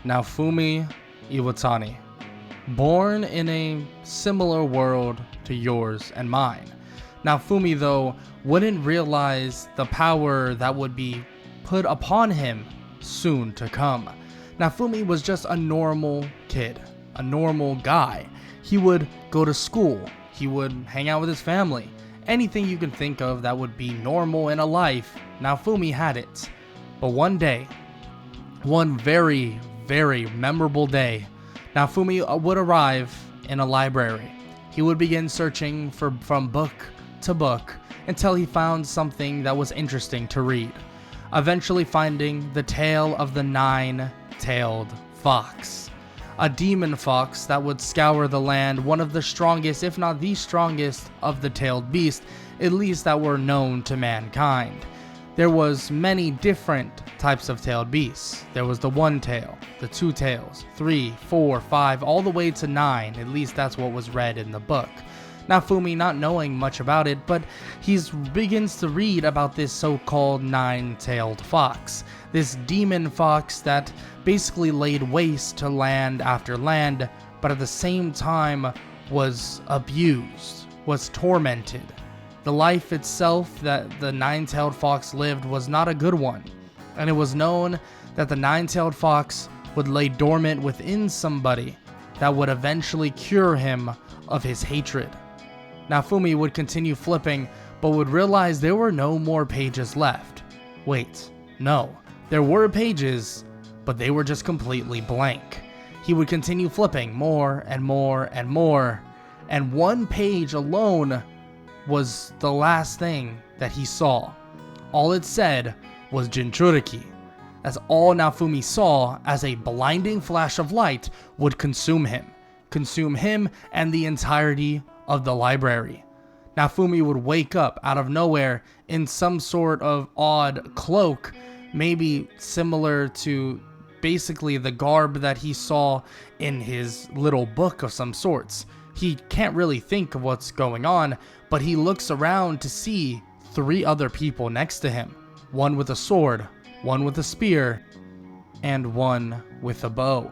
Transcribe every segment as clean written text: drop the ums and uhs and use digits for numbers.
Naofumi Iwatani. Born in a similar world to yours and mine. Naofumi, though, wouldn't realize the power that would be put upon him soon to come. Naofumi was just a normal kid, a normal guy. He would go to school, he would hang out with his family. Anything you can think of that would be normal in a life, Naofumi had it. But one day, one very, very memorable day, Naofumi would arrive in a library. He would begin searching from book to book until he found something that was interesting to read, eventually finding the tale of the nine-tailed fox. A demon fox that would scour the land, one of the strongest, if not the strongest, of the tailed beasts, at least that were known to mankind. There was many different types of tailed beasts. There was the one tail, the two tails, 3, 4, 5, all the way to 9, at least that's what was read in the book. Naofumi not knowing much about it, but he begins to read about this so-called nine-tailed fox. This demon fox that basically laid waste to land after land, but at the same time was abused, was tormented. The life itself that the nine-tailed fox lived was not a good one, and it was known that the nine-tailed fox would lay dormant within somebody that would eventually cure him of his hatred. Naofumi would continue flipping, but would realize there were no more pages left. Wait, no, there were pages, but they were just completely blank. He would continue flipping more and more and more, and one page alone was the last thing that he saw. All it said was Jinchuriki. That's all Naofumi saw, as a blinding flash of light would consume him and the entirety of the library. Naofumi would wake up out of nowhere in some sort of odd cloak, maybe similar to basically the garb that he saw in his little book of some sorts. He can't really think of what's going on, but he looks around to see 3 other people next to him. One with a sword, one with a spear, and one with a bow.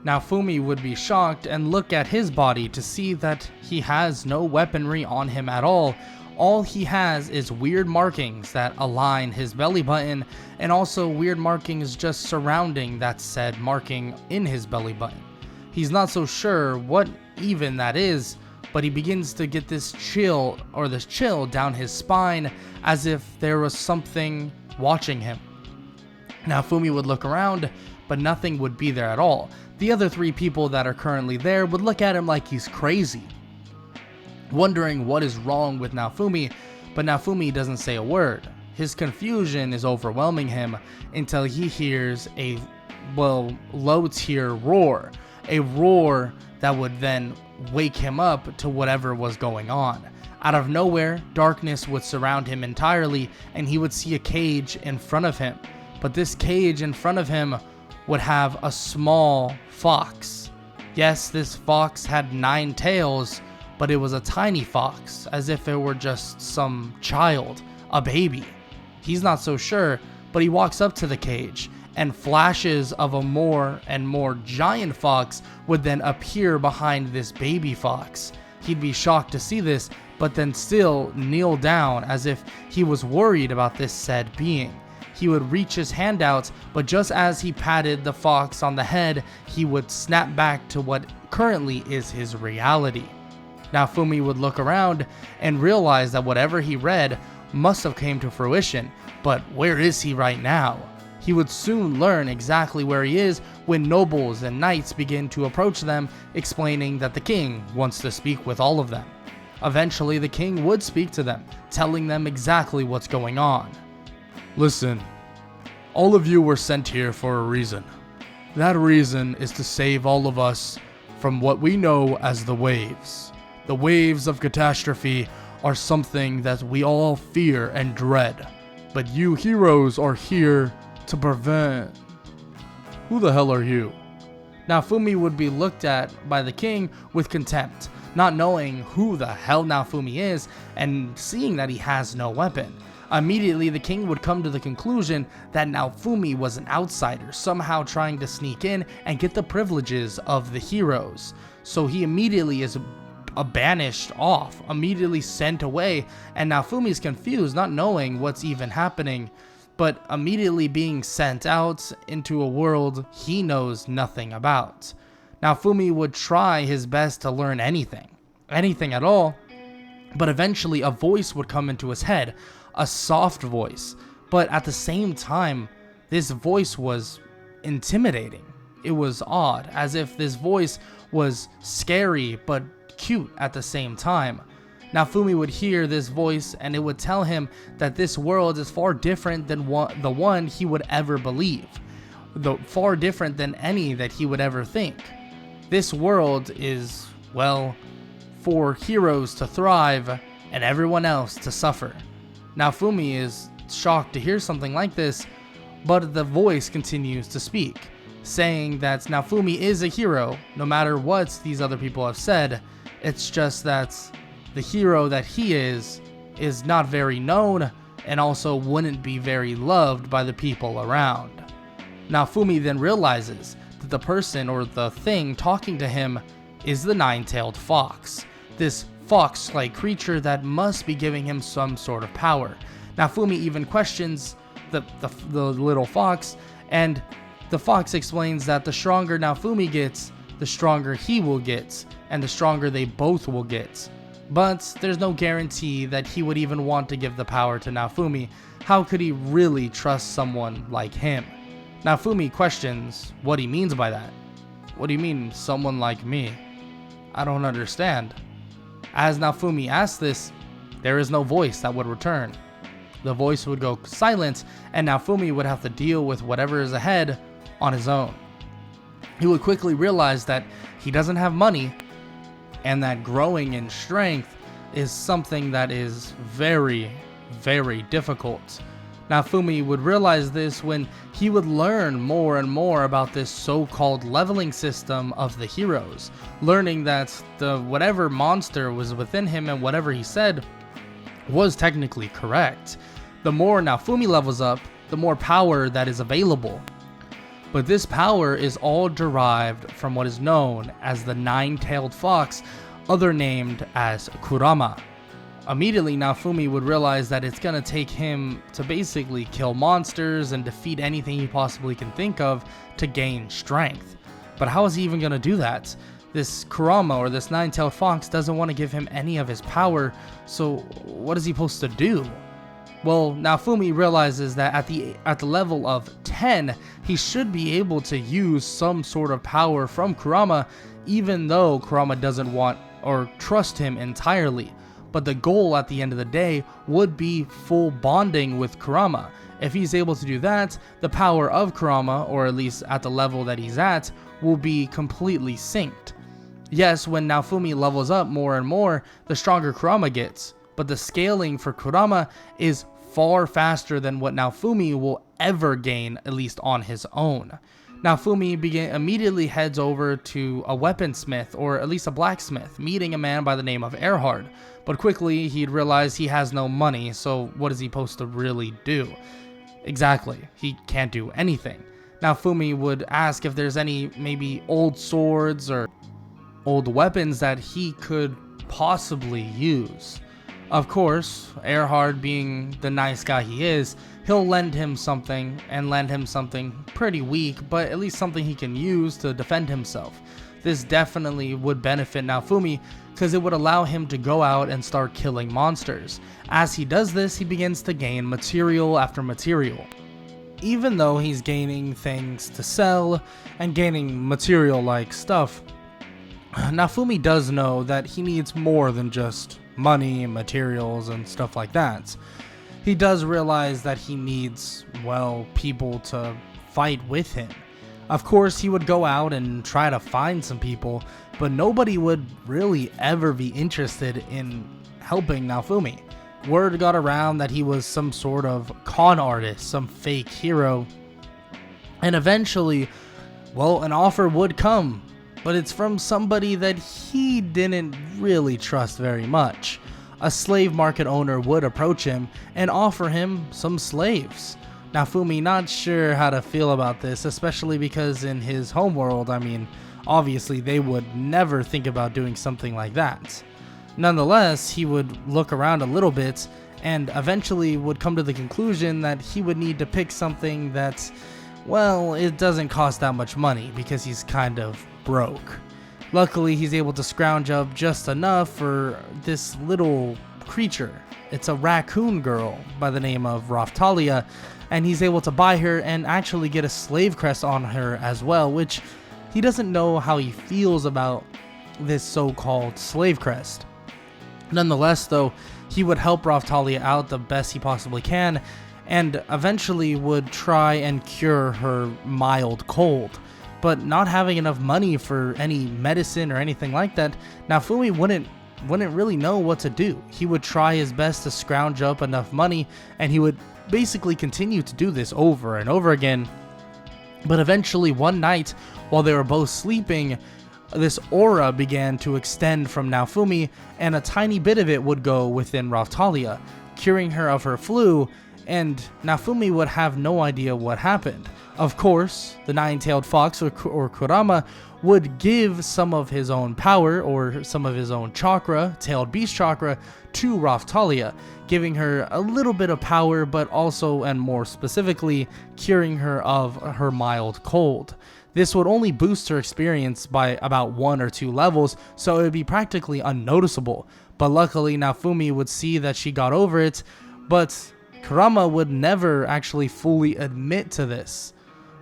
Naofumi would be shocked and look at his body to see that he has no weaponry on him at all. All he has is weird markings that align his belly button, and also weird markings just surrounding that said marking in his belly button. He's not so sure what even that is, but he begins to get this chill down his spine, as if there was something watching him. Naofumi would look around, but nothing would be there at all. The other 3 people that are currently there would look at him like he's crazy, wondering what is wrong with Naofumi, but Naofumi doesn't say a word. His confusion is overwhelming him until he hears a, low-tier roar. A roar that would then wake him up to whatever was going on. Out of nowhere, darkness would surround him entirely, and he would see a cage in front of him. But this cage in front of him would have a small fox. Yes, this fox had 9 tails, but it was a tiny fox, as if it were just some child, a baby. He's not so sure, but he walks up to the cage, and flashes of a more and more giant fox would then appear behind this baby fox. He'd be shocked to see this, but then still kneel down as if he was worried about this said being. He would reach his hand out, but just as he patted the fox on the head, he would snap back to what currently is his reality. Naofumi would look around and realize that whatever he read must have came to fruition, but where is he right now? He would soon learn exactly where he is when nobles and knights begin to approach them, explaining that the king wants to speak with all of them. Eventually, the king would speak to them, telling them exactly what's going on. Listen, all of you were sent here for a reason. That reason is to save all of us from what we know as the waves. The waves of catastrophe are something that we all fear and dread, but you heroes are here to prevent. Who the hell are you? Naofumi would be looked at by the king with contempt, not knowing who the hell Naofumi is and seeing that he has no weapon. Immediately, the king would come to the conclusion that Naofumi was an outsider, somehow trying to sneak in and get the privileges of the heroes. So he immediately is banished off, immediately sent away, and Naofumi's confused, not knowing what's even happening, but immediately being sent out into a world he knows nothing about. Naofumi would try his best to learn anything at all, but eventually a voice would come into his head, a soft voice, but at the same time, this voice was intimidating. It was odd, as if this voice was scary but cute at the same time. Naofumi would hear this voice and it would tell him that this world is far different than the one he would ever believe, far different than any that he would ever think. This world is, well, for heroes to thrive and everyone else to suffer. Naofumi is shocked to hear something like this, but the voice continues to speak, saying that Naofumi is a hero no matter what these other people have said. It's just that the hero that he is not very known and also wouldn't be very loved by the people around. Naofumi then realizes that the person or the thing talking to him is the nine-tailed fox, this fox-like creature that must be giving him some sort of power. Naofumi even questions the little fox, and the fox explains that the stronger Naofumi gets, the stronger he will get, and the stronger they both will get. But there's no guarantee that he would even want to give the power to Naofumi. How could he really trust someone like him? Naofumi questions what he means by that. What do you mean, someone like me? I don't understand. As Naofumi asks this, there is no voice that would return. The voice would go silent, and Naofumi would have to deal with whatever is ahead on his own. He would quickly realize that he doesn't have money, and that growing in strength is something that is very, very difficult. Naofumi would realize this when he would learn more and more about this so-called leveling system of the heroes, learning that whatever monster was within him and whatever he said was technically correct. The more Naofumi levels up, the more power that is available. But this power is all derived from what is known as the nine-tailed fox, other named as Kurama. Immediately, Naofumi would realize that it's going to take him to basically kill monsters and defeat anything he possibly can think of to gain strength. But how is he even going to do that? This Kurama, or this nine-tailed fox, doesn't want to give him any of his power, so what is he supposed to do? Well, Naofumi realizes that at the level of 10, he should be able to use some sort of power from Kurama, even though Kurama doesn't want or trust him entirely. But the goal at the end of the day would be full bonding with Kurama. If he's able to do that, the power of Kurama, or at least at the level that he's at, will be completely synced. Yes, when Naofumi levels up more and more, the stronger Kurama gets, but the scaling for Kurama is far faster than what Naofumi will ever gain, at least on his own. Naofumi immediately heads over to a weaponsmith, or at least a blacksmith, meeting a man by the name of Erhard. But quickly, he'd realize he has no money, so what is he supposed to really do? Exactly, he can't do anything. Naofumi would ask if there's any maybe old swords or old weapons that he could possibly use. Of course, Erhard, being the nice guy he is, he'll lend him something, and lend him something pretty weak, but at least something he can use to defend himself. This definitely would benefit Naofumi, because it would allow him to go out and start killing monsters. As he does this, he begins to gain material after material. Even though he's gaining things to sell, and gaining material-like stuff, Naofumi does know that he needs more than just money and materials and stuff like that. He does realize that he needs, well, people to fight with him. Of course, he would go out and try to find some people, but nobody would really ever be interested in helping Naofumi. Word got around that he was some sort of con artist, some fake hero, and eventually, well, an offer would come. But it's from somebody that he didn't really trust very much. a slave market owner would approach him and offer him some slaves. Naofumi not sure how to feel about this, especially because in his homeworld, I mean, obviously they would never think about doing something like that. Nonetheless, he would look around a little bit and eventually would come to the conclusion that he would need to pick something that, well, it doesn't cost that much money because he's kind of broke. Luckily, he's able to scrounge up just enough for this little creature. It's a raccoon girl by the name of Raftalia, and he's able to buy her and actually get a slave crest on her as well, which he doesn't know how he feels about this so-called slave crest. Nonetheless, though, he would help Raftalia out the best he possibly can, and eventually would try and cure her mild cold. But not having enough money for any medicine or anything like that, Naofumi wouldn't really know what to do. He would try his best to scrounge up enough money, and he would basically continue to do this over and over again. But eventually one night, while they were both sleeping, this aura began to extend from Naofumi, and a tiny bit of it would go within Raftalia, curing her of her flu, and Naofumi would have no idea what happened. Of course, the nine-tailed fox, or Kurama, would give some of his own power, or some of his own chakra, tailed beast chakra, to Raftalia, giving her a little bit of power, but also, and more specifically, curing her of her mild cold. This would only boost her experience by about 1 or 2 levels, so it would be practically unnoticeable. But luckily, Naofumi would see that she got over it, but Kurama would never actually fully admit to this.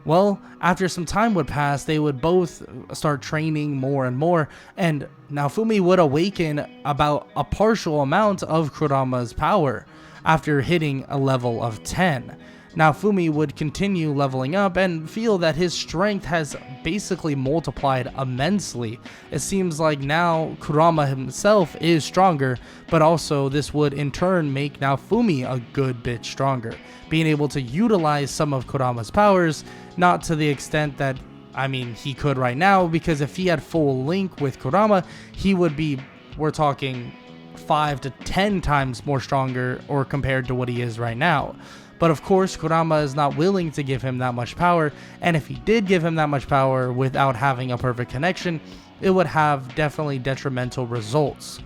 Well, after some time would pass, they would both start training more and more, and Naofumi would awaken about a partial amount of Kurama's power after hitting a level of 10. Naofumi would continue leveling up and feel that his strength has basically multiplied immensely. It seems like now Kurama himself is stronger, but also this would in turn make Naofumi a good bit stronger, being able to utilize some of Kurama's powers, not to the extent that, I mean, he could right now, because if he had full link with Kurama, he would be, we're talking 5 to 10 times more stronger or compared to what he is right now. But of course, Kurama is not willing to give him that much power, and if he did give him that much power without having a perfect connection, it would have definitely detrimental results.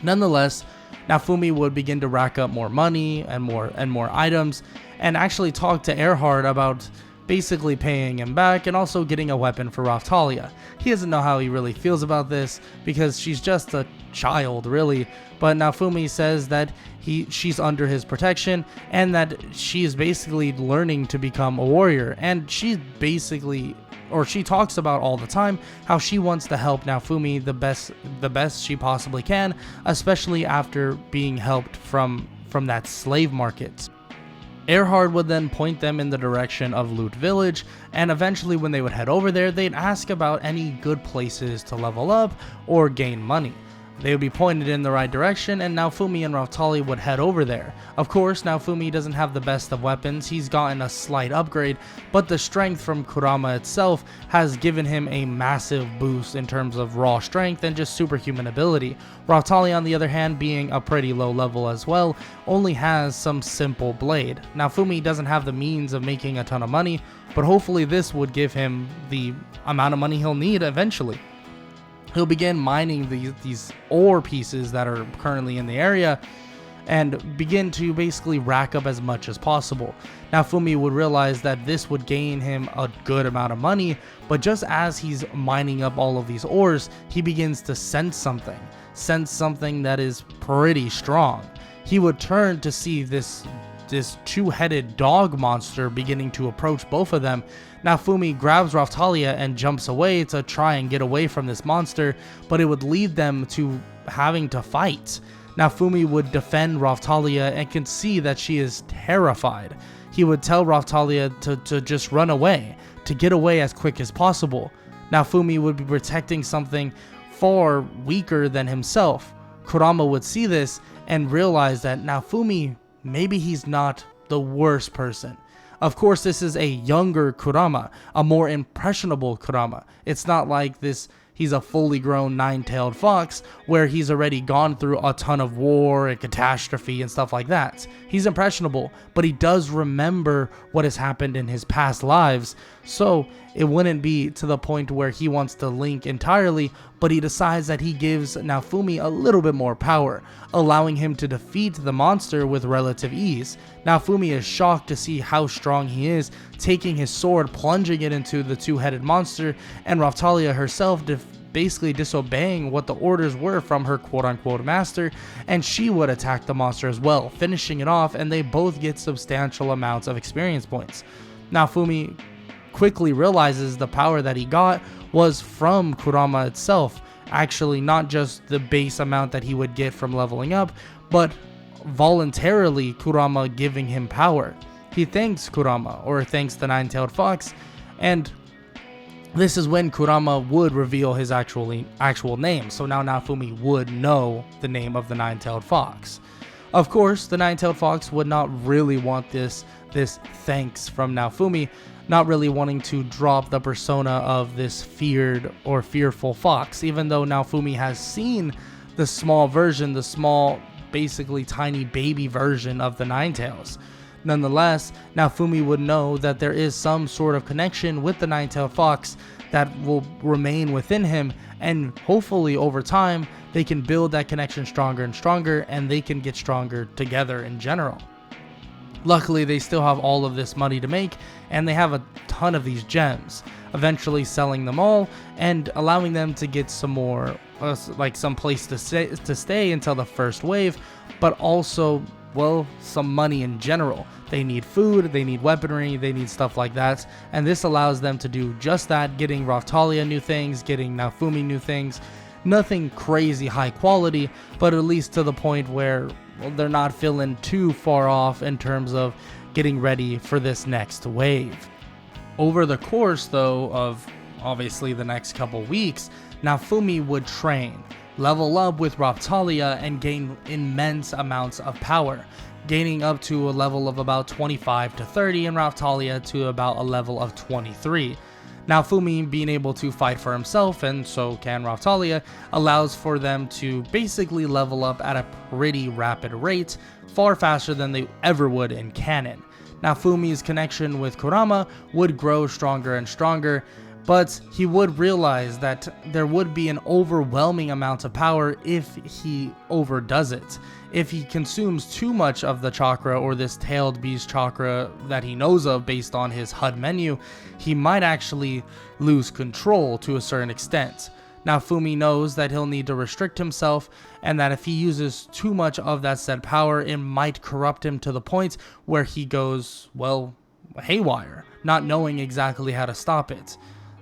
Nonetheless, Naofumi would begin to rack up more money and more items, and actually talk to Erhard about basically paying him back and also getting a weapon for Raftalia. He doesn't know how he really feels about this because she's just a child, really, but Naofumi says that she's under his protection and that she is basically learning to become a warrior, and she talks about all the time how she wants to help Naofumi the best she possibly can, especially after being helped from that slave market. Erhard would then point them in the direction of Loot Village, and eventually when they would head over there, they'd ask about any good places to level up or gain money. They would be pointed in the right direction, and Naofumi and Raftalia would head over there. Of course, Naofumi doesn't have the best of weapons, he's gotten a slight upgrade, but the strength from Kurama itself has given him a massive boost in terms of raw strength and just superhuman ability. Raftalia, on the other hand, being a pretty low level as well, only has some simple blade. Naofumi doesn't have the means of making a ton of money, but hopefully this would give him the amount of money he'll need eventually. He'll begin mining these ore pieces that are currently in the area and begin to basically rack up as much as possible. Naofumi would realize that this would gain him a good amount of money, but just as he's mining up all of these ores, he begins to sense something that is pretty strong. He would turn to see this two-headed dog monster beginning to approach both of them. Naofumi grabs Raftalia and jumps away to try and get away from this monster, but it would lead them to having to fight. Naofumi would defend Raftalia and can see that she is terrified. He would tell Raftalia to just run away, to get away as quick as possible. Naofumi would be protecting something far weaker than himself. Kurama would see this and realize that Naofumi, maybe he's not the worst person. Of course, this is a younger Kurama, a more impressionable Kurama. It's not like this, he's a fully grown nine-tailed fox where he's already gone through a ton of war and catastrophe and stuff like that. He's impressionable, but he does remember what has happened in his past lives, so it wouldn't be to the point where he wants to link entirely, but he decides that he gives Naofumi a little bit more power, allowing him to defeat the monster with relative ease. Naofumi is shocked to see how strong he is, taking his sword, plunging it into the two-headed monster, and Raphtalia herself basically disobeying what the orders were from her quote-unquote master, and she would attack the monster as well, finishing it off, and they both get substantial amounts of experience points. Naofumi quickly realizes the power that he got was from Kurama itself, actually not just the base amount that he would get from leveling up, but voluntarily Kurama giving him power. He thanks Kurama, or thanks the nine-tailed fox, and this is when Kurama would reveal his actual name, so now Naofumi would know the name of the nine-tailed fox. Of course, the nine-tailed fox would not really want this thanks from Naofumi, not really wanting to drop the persona of this feared or fearful fox, even though Naofumi has seen the small version, the small, basically tiny baby version of the Ninetales. Nonetheless, Naofumi would know that there is some sort of connection with the nine-tailed fox that will remain within him, and hopefully over time they can build that connection stronger and stronger, and they can get stronger together in general. Luckily, they still have all of this money to make, and they have a ton of these gems, eventually selling them all and allowing them to get some more, like some place to stay until the first wave, but also, well, some money in general. They need food, they need weaponry, they need stuff like that, and this allows them to do just that, getting Raphtalia new things, getting Naofumi new things. Nothing crazy high quality, but at least to the point where, well, they're not feeling too far off in terms of getting ready for this next wave. Over the course, though, of obviously the next couple weeks, Naofumi would train, level up with Raphtalia, and gain immense amounts of power, gaining up to a level of about 25 to 30 and Raphtalia to about a level of 23. Naofumi being able to fight for himself, and so can Raphtalia, allows for them to basically level up at a pretty rapid rate, far faster than they ever would in canon. Naofumi's connection with Kurama would grow stronger and stronger, but he would realize that there would be an overwhelming amount of power if he overdoes it. If he consumes too much of the chakra, or this tailed beast chakra that he knows of based on his HUD menu, he might actually lose control to a certain extent. Naofumi knows that he'll need to restrict himself, and that if he uses too much of that said power, it might corrupt him to the point where he goes, well, haywire, not knowing exactly how to stop it.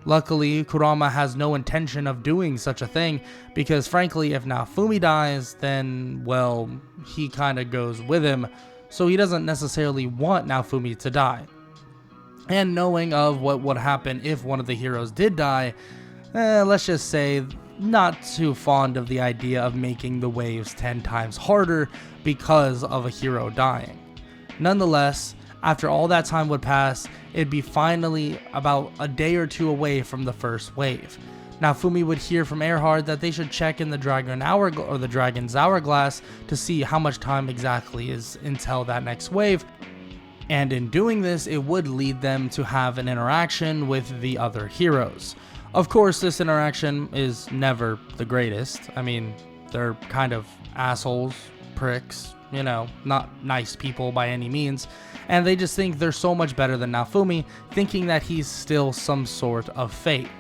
Luckily, Kurama has no intention of doing such a thing, because frankly, if Naofumi dies, then, well, he kinda goes with him, so he doesn't necessarily want Naofumi to die. And knowing of what would happen if one of the heroes did die, let's just say, not too fond of the idea of making the waves 10 times harder because of a hero dying. Nonetheless, after all that time would pass, it'd be finally about a day or two away from the first wave. Naofumi would hear from Erhard that they should check in the Dragon's Hourglass to see how much time exactly is until that next wave, and in doing this, it would lead them to have an interaction with the other heroes. Of course, this interaction is never the greatest. I mean, they're kind of assholes, pricks, you know, not nice people by any means, and they just think they're so much better than Naofumi, thinking that he's still some sort of fake.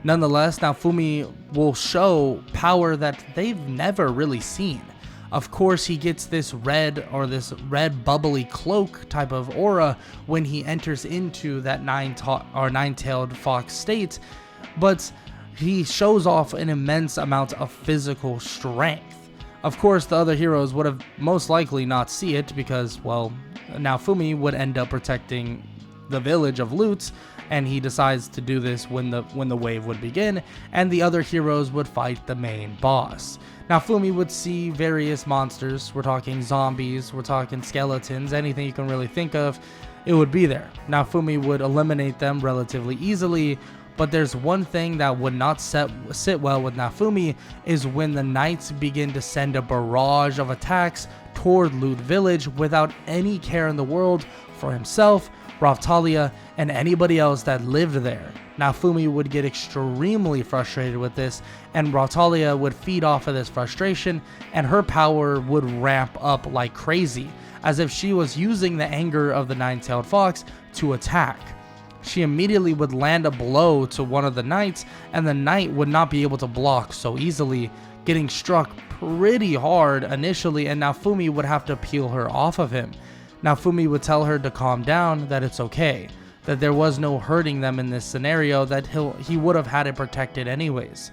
Nonetheless, Naofumi will show power that they've never really seen. Of course, he gets this red bubbly cloak type of aura when he enters into that nine-tailed fox state, but he shows off an immense amount of physical strength. Of course, the other heroes would have most likely not see it because, well, Naofumi would end up protecting the village of Lutz, and he decides to do this when the wave would begin, and the other heroes would fight the main boss. Naofumi would see various monsters. We're talking zombies, we're talking skeletons, anything you can really think of, it would be there. Naofumi would eliminate them relatively easily, But there's one thing that would not sit well with Naofumi is when the knights begin to send a barrage of attacks toward Loot Village without any care in the world for himself, Raftalia, and anybody else that lived there. Naofumi would get extremely frustrated with this, and Raftalia would feed off of this frustration, and her power would ramp up like crazy, as if she was using the anger of the nine-tailed fox to attack. She immediately would land a blow to one of the knights, and the knight would not be able to block so easily, getting struck pretty hard initially, and Naofumi would have to peel her off of him. Naofumi would tell her to calm down, that it's okay, that there was no hurting them in this scenario, that he would have had it protected anyways.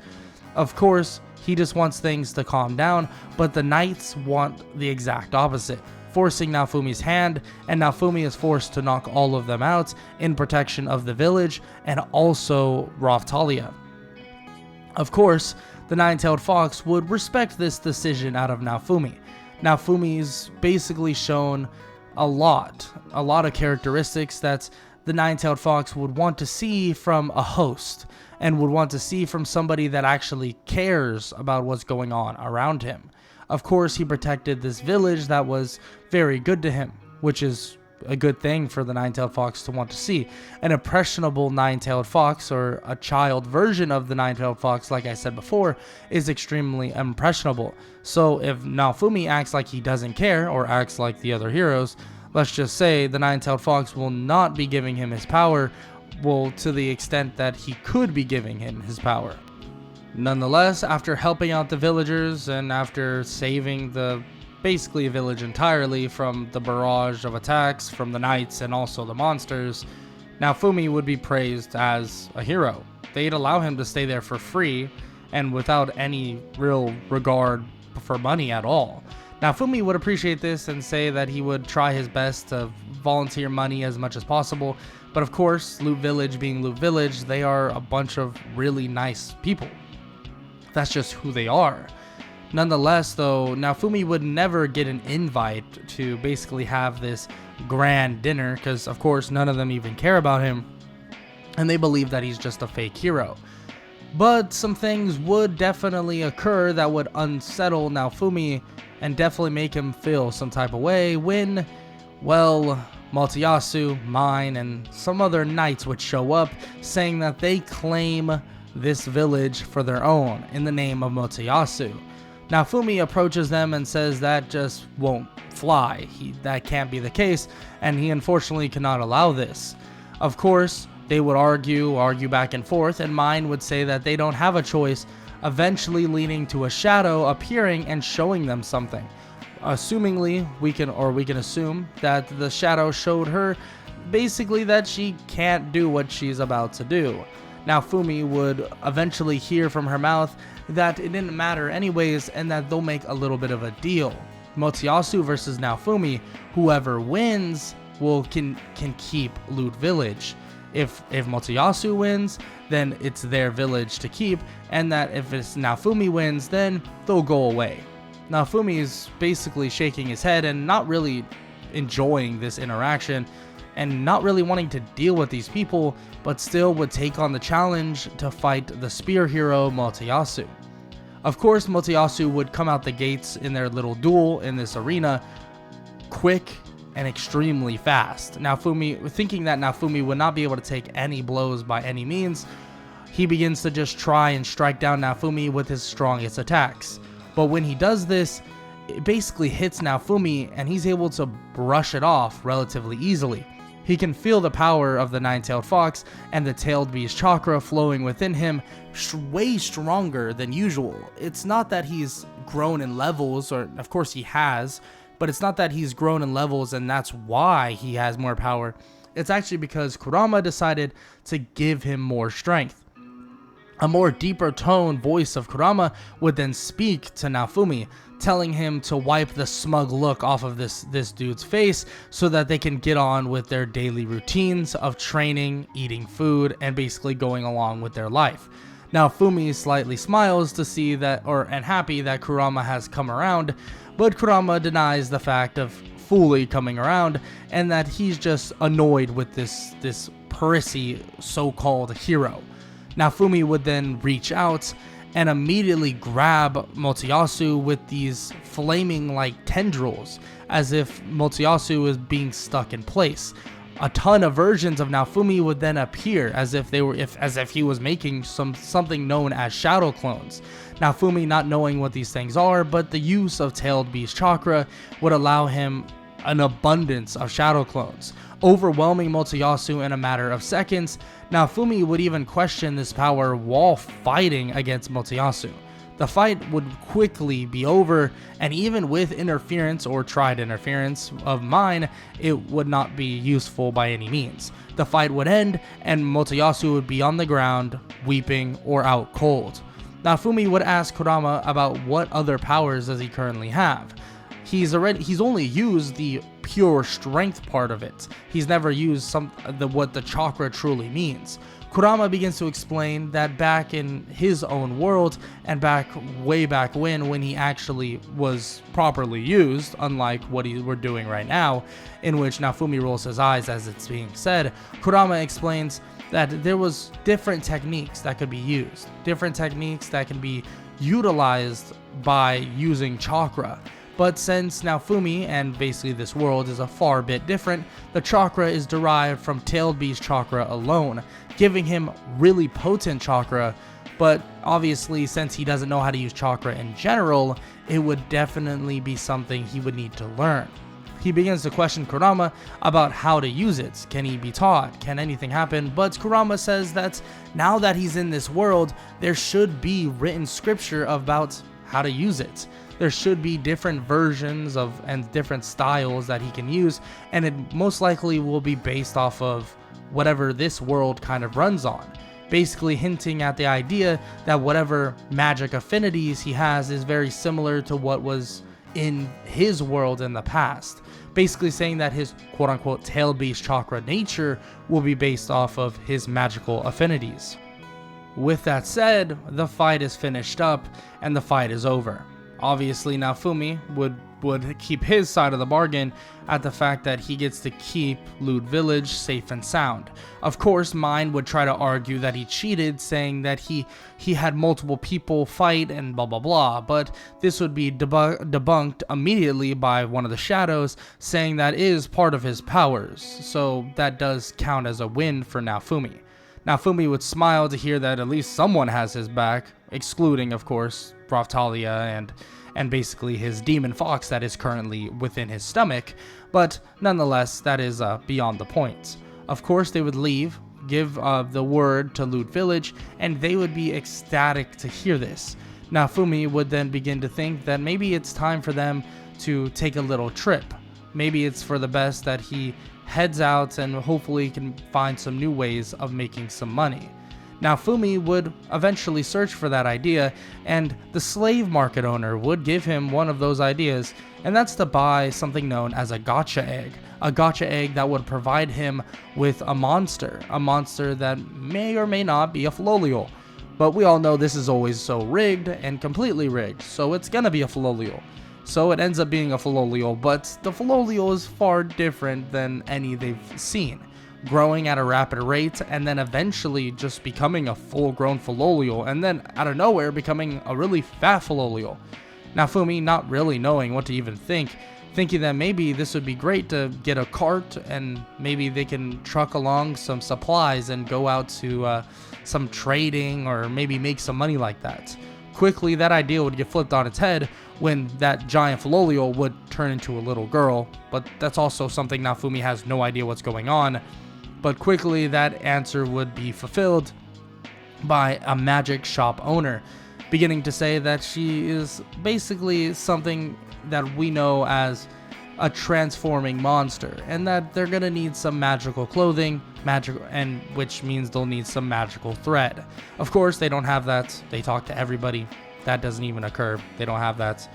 Of course, he just wants things to calm down, but the knights want the exact opposite, forcing Naofumi's hand, and Naofumi is forced to knock all of them out in protection of the village and also Raftalia. Of course, the nine-tailed fox would respect this decision out of Naofumi. Naofumi's basically shown a lot of characteristics that the nine-tailed fox would want to see from a host and would want to see from somebody that actually cares about what's going on around him. Of course, he protected this village that was very good to him, which is a good thing for the nine-tailed fox to want to see. An impressionable nine-tailed fox, or a child version of the nine-tailed fox, like I said before, is extremely impressionable. So if Naofumi acts like he doesn't care, or acts like the other heroes, let's just say the nine-tailed fox will not be giving him his power, well, to the extent that he could be giving him his power. Nonetheless, after helping out the villagers and after saving basically a village entirely from the barrage of attacks from the knights and also the monsters, Naofumi would be praised as a hero. They'd allow him to stay there for free and without any real regard for money at all. Naofumi would appreciate this and say that he would try his best to volunteer money as much as possible, but of course, Loot Village being Loot Village, they are a bunch of really nice people. That's just who they are. Nonetheless, though, Naofumi would never get an invite to basically have this grand dinner because, of course, none of them even care about him, and they believe that he's just a fake hero. But some things would definitely occur that would unsettle Naofumi and definitely make him feel some type of way when, well, Maltyasu, Mine, and some other knights would show up saying that they claim this village for their own in the name of Maltyasu. Naofumi approaches them and says that just won't fly. That can't be the case, and he unfortunately cannot allow this. Of course, they would argue back and forth, and Mine would say that they don't have a choice, eventually leading to a shadow appearing and showing them something. Assumingly, we can assume that the shadow showed her basically that she can't do what she's about to do. Naofumi would eventually hear from her mouth that it didn't matter anyways and that they'll make a little bit of a deal. Maltyasu versus Naofumi, whoever wins can keep Loot Village. If Maltyasu wins, then it's their village to keep, and that if Naofumi wins, then they'll go away. Naofumi is basically shaking his head and not really enjoying this interaction and not really wanting to deal with these people, but still would take on the challenge to fight the spear hero Maltyasu. Of course, Maltyasu would come out the gates in their little duel in this arena quick and extremely fast. Naofumi, thinking that Naofumi would not be able to take any blows by any means, he begins to just try and strike down Naofumi with his strongest attacks. But when he does this, it basically hits Naofumi and he's able to brush it off relatively easily. He can feel the power of the nine-tailed fox and the tailed beast chakra flowing within him way stronger than usual. It's not that he's grown in levels, or of course he has, but it's not that he's grown in levels and that's why he has more power. It's actually because Kurama decided to give him more strength. A more deeper tone voice of Kurama would then speak to Naofumi, telling him to wipe the smug look off of this dude's face so that they can get on with their daily routines of training, eating food, and basically going along with their life. Naofumi slightly smiles to see that, and happy that Kurama has come around, but Kurama denies the fact of fully coming around and that he's just annoyed with this prissy so-called hero. Naofumi would then reach out and immediately grab Motoyasu with these flaming like tendrils, as if Motoyasu is being stuck in place. A ton of versions of Naofumi would then appear, as if he was making something known as shadow clones. Naofumi not knowing what these things are, but the use of Tailed Beast Chakra would allow him an abundance of shadow clones, overwhelming Motoyasu in a matter of seconds. Naofumi would even question this power while fighting against Motoyasu. The fight would quickly be over, and even with interference or tried interference of mine, it would not be useful by any means. The fight would end, and Motoyasu would be on the ground, weeping or out cold. Naofumi would ask Kurama about what other powers does he currently have. He's only used the pure strength part of it. He's never used what the chakra truly means. Kurama begins to explain that back in his own world, and way back when he actually was properly used, unlike what we're doing right now, in which Naofumi rolls his eyes as it's being said, Kurama explains that there was different techniques that could be used, different techniques that can be utilized by using chakra. But since Naofumi and basically this world is a far bit different, the chakra is derived from Tailed Beast Chakra alone, giving him really potent chakra. But obviously, since he doesn't know how to use chakra in general, it would definitely be something he would need to learn. He begins to question Kurama about how to use it. Can he be taught? Can anything happen? But Kurama says that now that he's in this world, there should be written scripture about how to use it. There should be different versions and different styles that he can use, and it most likely will be based off of whatever this world kind of runs on. Basically hinting at the idea that whatever magic affinities he has is very similar to what was in his world in the past. Basically saying that his quote-unquote Tailed Beast Chakra nature will be based off of his magical affinities. With that said, the fight is finished up and the fight is over. Obviously, Naofumi would keep his side of the bargain at the fact that he gets to keep Loot Village safe and sound. Of course, Mine would try to argue that he cheated, saying that he had multiple people fight and blah blah blah, but this would be debunked immediately by one of the shadows, saying that is part of his powers, so that does count as a win for Naofumi. Naofumi would smile to hear that at least someone has his back, excluding, of course, Raftalia and basically his demon fox that is currently within his stomach, but nonetheless, that is beyond the point. Of course, they would leave, give the word to Loot Village, and they would be ecstatic to hear this. Naofumi would then begin to think that maybe it's time for them to take a little trip. Maybe it's for the best that he heads out and hopefully can find some new ways of making some money. Naofumi would eventually search for that idea, and the slave market owner would give him one of those ideas, and that's to buy something known as a gacha egg. A gacha egg that would provide him with a monster that may or may not be a Filolial. But we all know this is always so rigged and completely rigged, so it's gonna be a Filolial. So it ends up being a Filolial, but the Filolial is far different than any they've seen, growing at a rapid rate and then eventually just becoming a full-grown Filolial, and then out of nowhere becoming a really fat Filolial. Naofumi not really knowing what to even think, thinking that maybe this would be great to get a cart and maybe they can truck along some supplies and go out to some trading or maybe make some money like that. Quickly, that idea would get flipped on its head when that giant Filolial would turn into a little girl, but that's also something Naofumi has no idea what's going on. But quickly, that answer would be fulfilled by a magic shop owner, beginning to say that she is basically something that we know as a transforming monster, and that they're gonna need some magical clothing, and which means they'll need some magical thread. Of course, they don't have that. They talk to everybody. That doesn't even occur. They don't have that.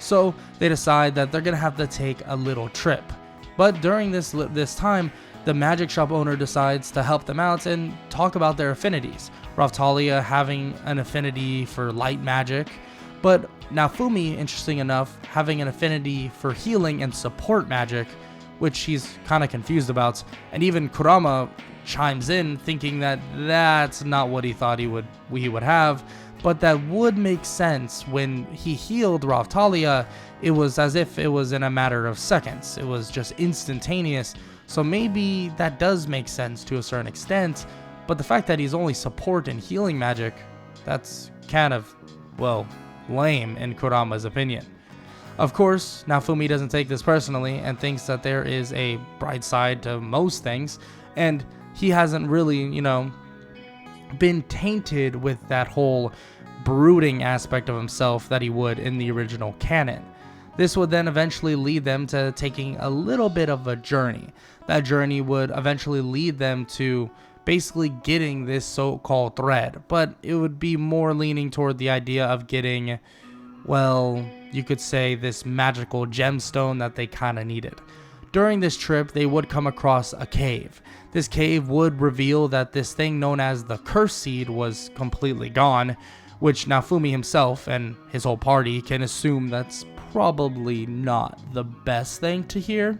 So they decide that they're gonna have to take a little trip. But during this time, the magic shop owner decides to help them out and talk about their affinities. Raftalia having an affinity for light magic, but Naofumi, interesting enough, having an affinity for healing and support magic, which he's kind of confused about. And even Kurama chimes in, thinking that that's not what he thought he would have, but that would make sense. When he healed Raftalia, it was as if it was in a matter of seconds. It was just instantaneous. So maybe that does make sense to a certain extent, but the fact that he's only support and healing magic, that's kind of, well, lame in Kurama's opinion. Of course, Naofumi doesn't take this personally and thinks that there is a bright side to most things, and he hasn't really, been tainted with that whole brooding aspect of himself that he would in the original canon. This would then eventually lead them to taking a little bit of a journey. That journey would eventually lead them to basically getting this so-called thread, but it would be more leaning toward the idea of getting, well, you could say, this magical gemstone that they kind of needed. During this trip, they would come across a cave. This cave would reveal that this thing known as the curse seed was completely gone, which Naofumi himself and his whole party can assume that's probably not the best thing to hear.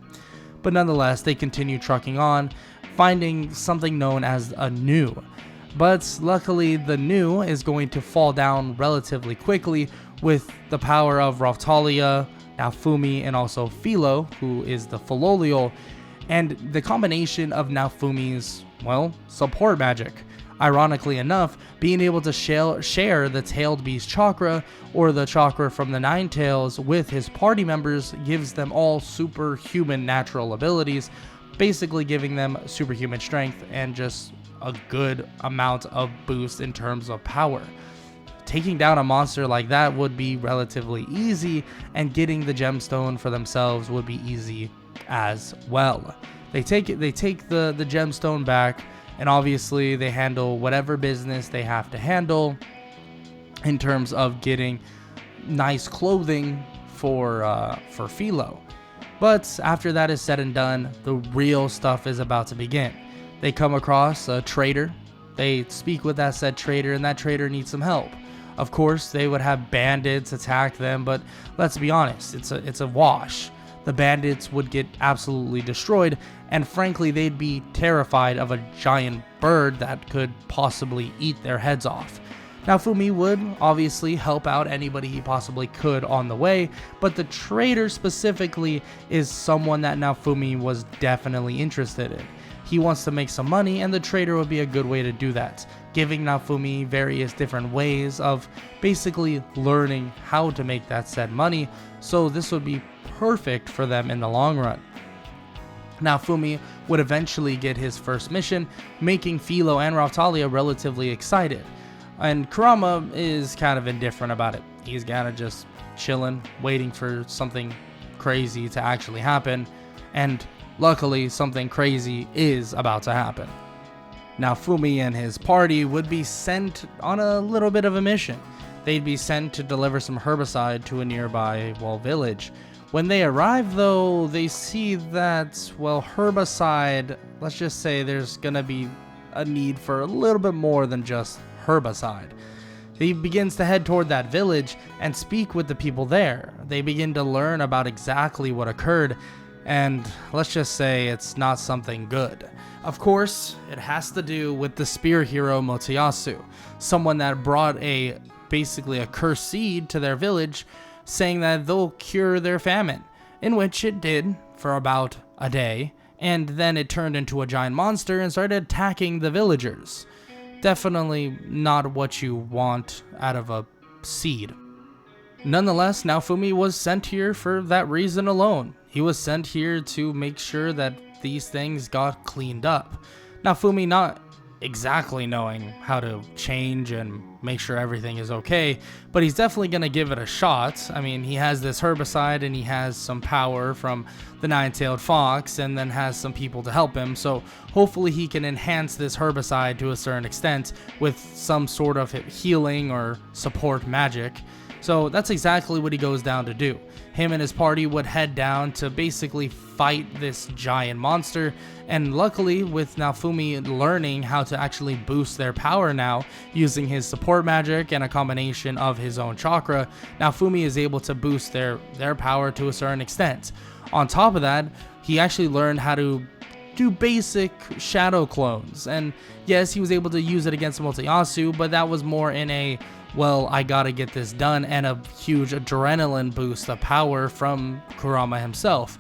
But nonetheless, they continue trucking on, finding something known as a new. But luckily, the new is going to fall down relatively quickly with the power of Raftalia, Naofumi, and also Philo, who is the Philolial, and the combination of Naofumi's, well, support magic. Ironically enough, being able to share the Tailed Beast chakra, or the chakra from the Nine Tails, with his party members gives them all superhuman natural abilities, basically giving them superhuman strength and just a good amount of boost in terms of power. Taking down a monster like that would be relatively easy, and getting the gemstone for themselves would be easy as well. They take the gemstone back, and obviously they handle whatever business they have to handle in terms of getting nice clothing for Philo. But after that is said and done, the real stuff is about to begin. They come across a trader. They speak with that said trader, and that trader needs some help. Of course, they would have bandits attack them, but let's be honest, it's a wash. The bandits would get absolutely destroyed, and frankly, they'd be terrified of a giant bird that could possibly eat their heads off. Naofumi would obviously help out anybody he possibly could on the way, but the trader specifically is someone that Naofumi was definitely interested in. He wants to make some money, and the trader would be a good way to do that, giving Naofumi various different ways of basically learning how to make that said money, so this would be perfect for them in the long run. Naofumi would eventually get his first mission, making Philo and Raftalia relatively excited. And Kurama is kind of indifferent about it. He's kind of just chilling, waiting for something crazy to actually happen, and luckily something crazy is about to happen. Naofumi and his party would be sent on a little bit of a mission. They'd be sent to deliver some herbicide to a nearby, village. When they arrive, though, they see that, herbicide, let's just say there's gonna be a need for a little bit more than just herbicide. He begins to head toward that village and speak with the people there. They begin to learn about exactly what occurred, and let's just say it's not something good. Of course, it has to do with the spear hero Motoyasu, someone that brought basically a cursed seed to their village, saying that they'll cure their famine, in which it did for about a day, and then it turned into a giant monster and started attacking the villagers. Definitely not what you want out of a seed. Nonetheless, Naofumi was sent here for that reason alone. He was sent here to make sure that these things got cleaned up. Naofumi not exactly knowing how to change and make sure everything is okay, but he's definitely going to give it a shot. I mean, he has this herbicide and he has some power from the nine-tailed fox and then has some people to help him, so hopefully he can enhance this herbicide to a certain extent with some sort of healing or support magic. So that's exactly what he goes down to do. Him and his party would head down to basically fight this giant monster, and luckily with Naofumi learning how to actually boost their power now using his support magic and a combination of his own chakra, Naofumi is able to boost their power to a certain extent. On top of that, he actually learned how to do basic shadow clones. And yes, he was able to use it against Multiyasu, but that was more in a, well, I gotta get this done, and a huge adrenaline boost of power from Kurama himself.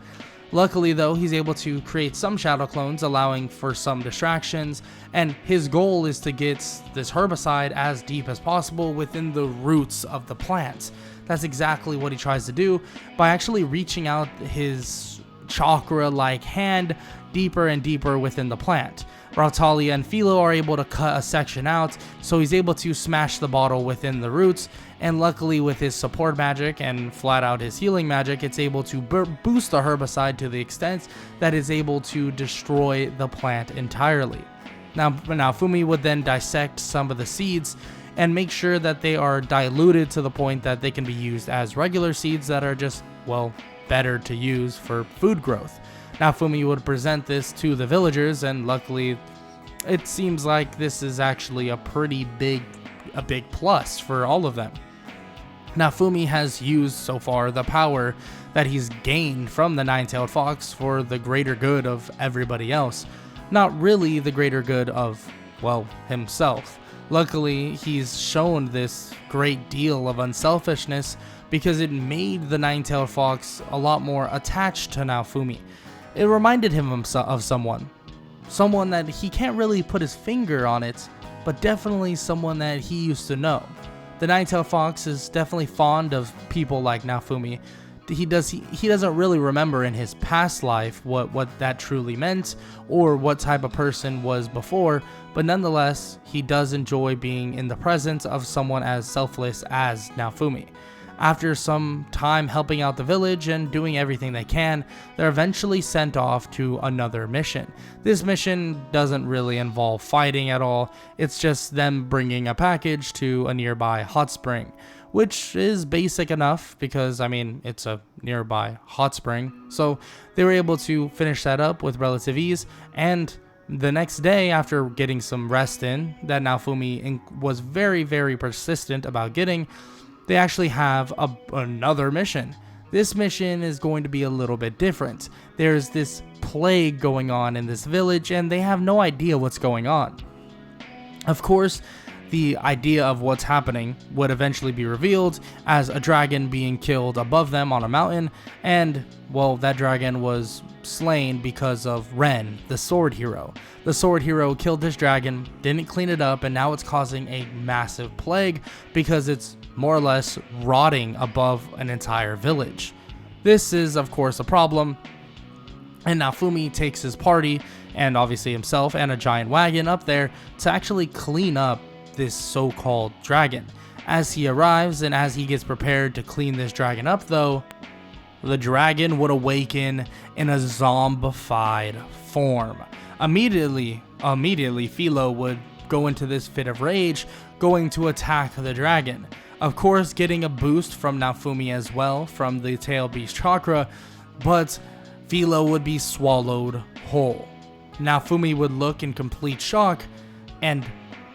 Luckily though, he's able to create some shadow clones, allowing for some distractions, and his goal is to get this herbicide as deep as possible within the roots of the plant. That's exactly what he tries to do by actually reaching out his chakra-like hand deeper and deeper within the plant. Rautalia and Philo are able to cut a section out, so he's able to smash the bottle within the roots, and luckily with his support magic and flat out his healing magic, it's able to boost the herbicide to the extent that it's able to destroy the plant entirely. Now Naofumi would then dissect some of the seeds and make sure that they are diluted to the point that they can be used as regular seeds that are just, well, better to use for food growth. Naofumi would present this to the villagers, and luckily it seems like this is actually a pretty big plus for all of them. Naofumi has used so far the power that he's gained from the nine-tailed fox for the greater good of everybody else, not really the greater good of, well, himself. Luckily, he's shown this great deal of unselfishness because it made the nine-tailed fox a lot more attached to Naofumi. It reminded him of someone that he can't really put his finger on it, but definitely someone that he used to know. The nine-tailed fox is definitely fond of people like Naofumi. He doesn't really remember in his past life what that truly meant or what type of person was before, but nonetheless, he does enjoy being in the presence of someone as selfless as Naofumi. After some time helping out the village and doing everything they can, they're eventually sent off to another mission. This mission doesn't really involve fighting at all, it's just them bringing a package to a nearby hot spring, which is basic enough because, I mean, it's a nearby hot spring. So they were able to finish that up with relative ease, and the next day, after getting some rest in, that Naofumi was very, very persistent about getting, they actually have another mission. This mission is going to be a little bit different. There's this plague going on in this village, and they have no idea what's going on. Of course, the idea of what's happening would eventually be revealed as a dragon being killed above them on a mountain, and, well, that dragon was slain because of Ren, the sword hero. The sword hero killed this dragon, didn't clean it up, and now it's causing a massive plague because it's more or less rotting above an entire village. This is, of course, a problem, and Naofumi takes his party, and obviously himself, and a giant wagon up there to actually clean up this so-called dragon. As he arrives and as he gets prepared to clean this dragon up though, the dragon would awaken in a zombified form. Immediately Philo would go into this fit of rage, going to attack the dragon. Of course, getting a boost from Naofumi as well from the tail beast chakra, but Philo would be swallowed whole. Naofumi would look in complete shock, and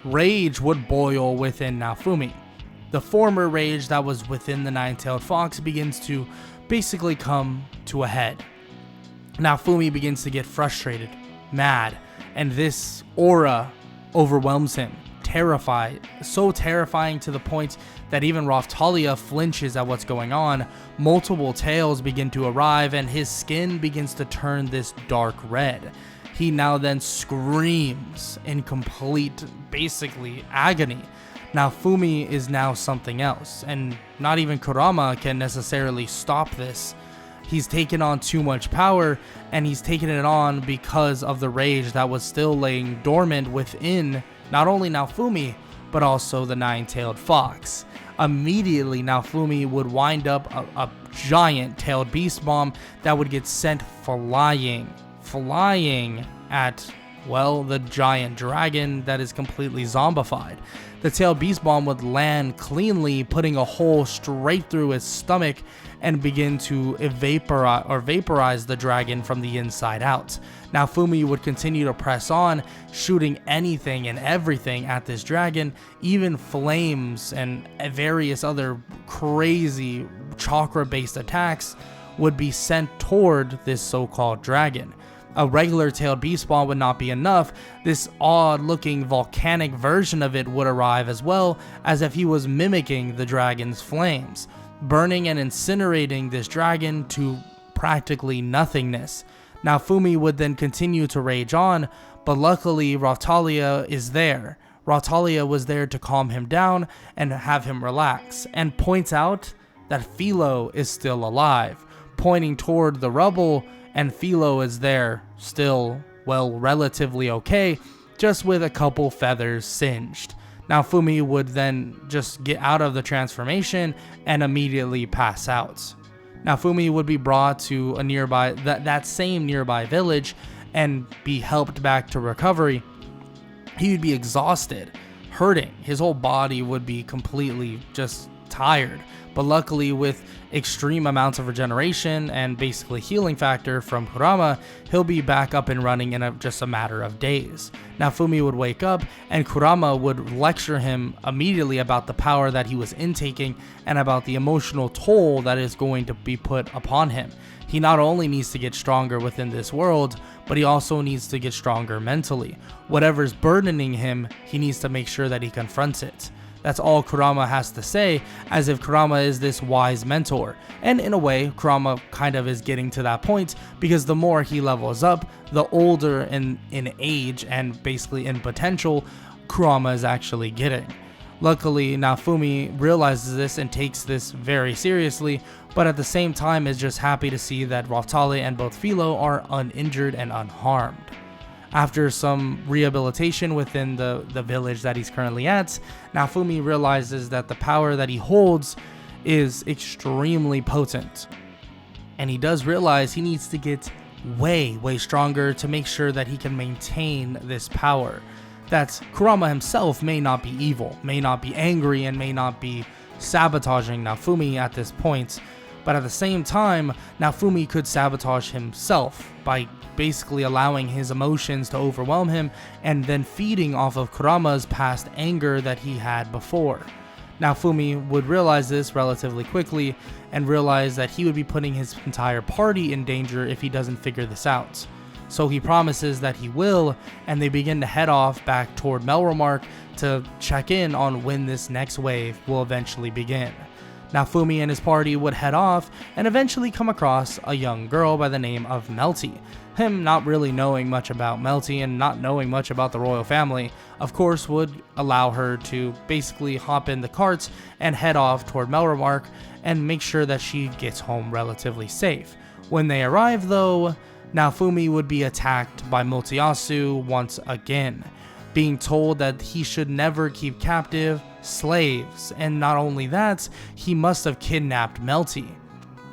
rage would boil within Naofumi. The former rage that was within the nine-tailed fox begins to basically come to a head. Naofumi begins to get frustrated, mad, and this aura overwhelms him, terrified, so terrifying to the point that even Rautalia flinches at what's going on. Multiple tails begin to arrive, and his skin begins to turn this dark red. He now then screams in complete, basically, agony. Naofumi is now something else, and not even Kurama can necessarily stop this. He's taken on too much power, and he's taken it on because of the rage that was still laying dormant within not only Naofumi, but also the nine-tailed fox. Immediately, Naofumi would wind up a giant tailed beast bomb that would get sent flying at, well, the giant dragon that is completely zombified. The tailed beast bomb would land cleanly, putting a hole straight through his stomach and begin to vaporize the dragon from the inside out. Naofumi would continue to press on, shooting anything and everything at this dragon, even flames and various other crazy chakra-based attacks would be sent toward this so-called dragon. a regular tailed beast spawn would not be enough. This odd looking volcanic version of it would arrive as well, as if he was mimicking the dragon's flames, burning and incinerating this dragon to practically nothingness. Naofumi would then continue to rage on, but luckily Raphtalia is there. Raphtalia was there to calm him down and have him relax, and points out that Philo is still alive, pointing toward the rubble, and Philo is there, still, well, relatively okay, just with a couple feathers singed. Naofumi would then just get out of the transformation and immediately pass out. Naofumi would be brought to a nearby, that same nearby village, and be helped back to recovery. He would be exhausted, hurting. His whole body would be completely just tired. But luckily, with extreme amounts of regeneration and basically healing factor from Kurama, he'll be back up and running in just a matter of days. Naofumi would wake up, and Kurama would lecture him immediately about the power that he was intaking and about the emotional toll that is going to be put upon him. He not only needs to get stronger within this world, but he also needs to get stronger mentally. Whatever's burdening him, he needs to make sure that he confronts it. That's all Kurama has to say, as if Kurama is this wise mentor. And in a way, Kurama kind of is getting to that point, because the more he levels up, the older in age and basically in potential Kurama is actually getting. Luckily, Naofumi realizes this and takes this very seriously, but at the same time is just happy to see that Raphtalia and both Philo are uninjured and unharmed. After some rehabilitation within the village that he's currently at, Naofumi realizes that the power that he holds is extremely potent. And he does realize he needs to get way stronger to make sure that he can maintain this power. That Kurama himself may not be evil, may not be angry, and may not be sabotaging Naofumi at this point, but at the same time, Naofumi could sabotage himself by basically allowing his emotions to overwhelm him and then feeding off of Kurama's past anger that he had before. Naofumi would realize this relatively quickly and realize that he would be putting his entire party in danger if he doesn't figure this out. So he promises that he will, and they begin to head off back toward Melromark to check in on when this next wave will eventually begin. Naofumi and his party would head off and eventually come across a young girl by the name of Melty. Him not really knowing much about Melty and not knowing much about the royal family, of course, would allow her to basically hop in the carts and head off toward Melromark and make sure that she gets home relatively safe. When they arrive, though, Naofumi would be attacked by Motoyasu once again, being told that he should never keep captive slaves, and not only that, he must have kidnapped Melty.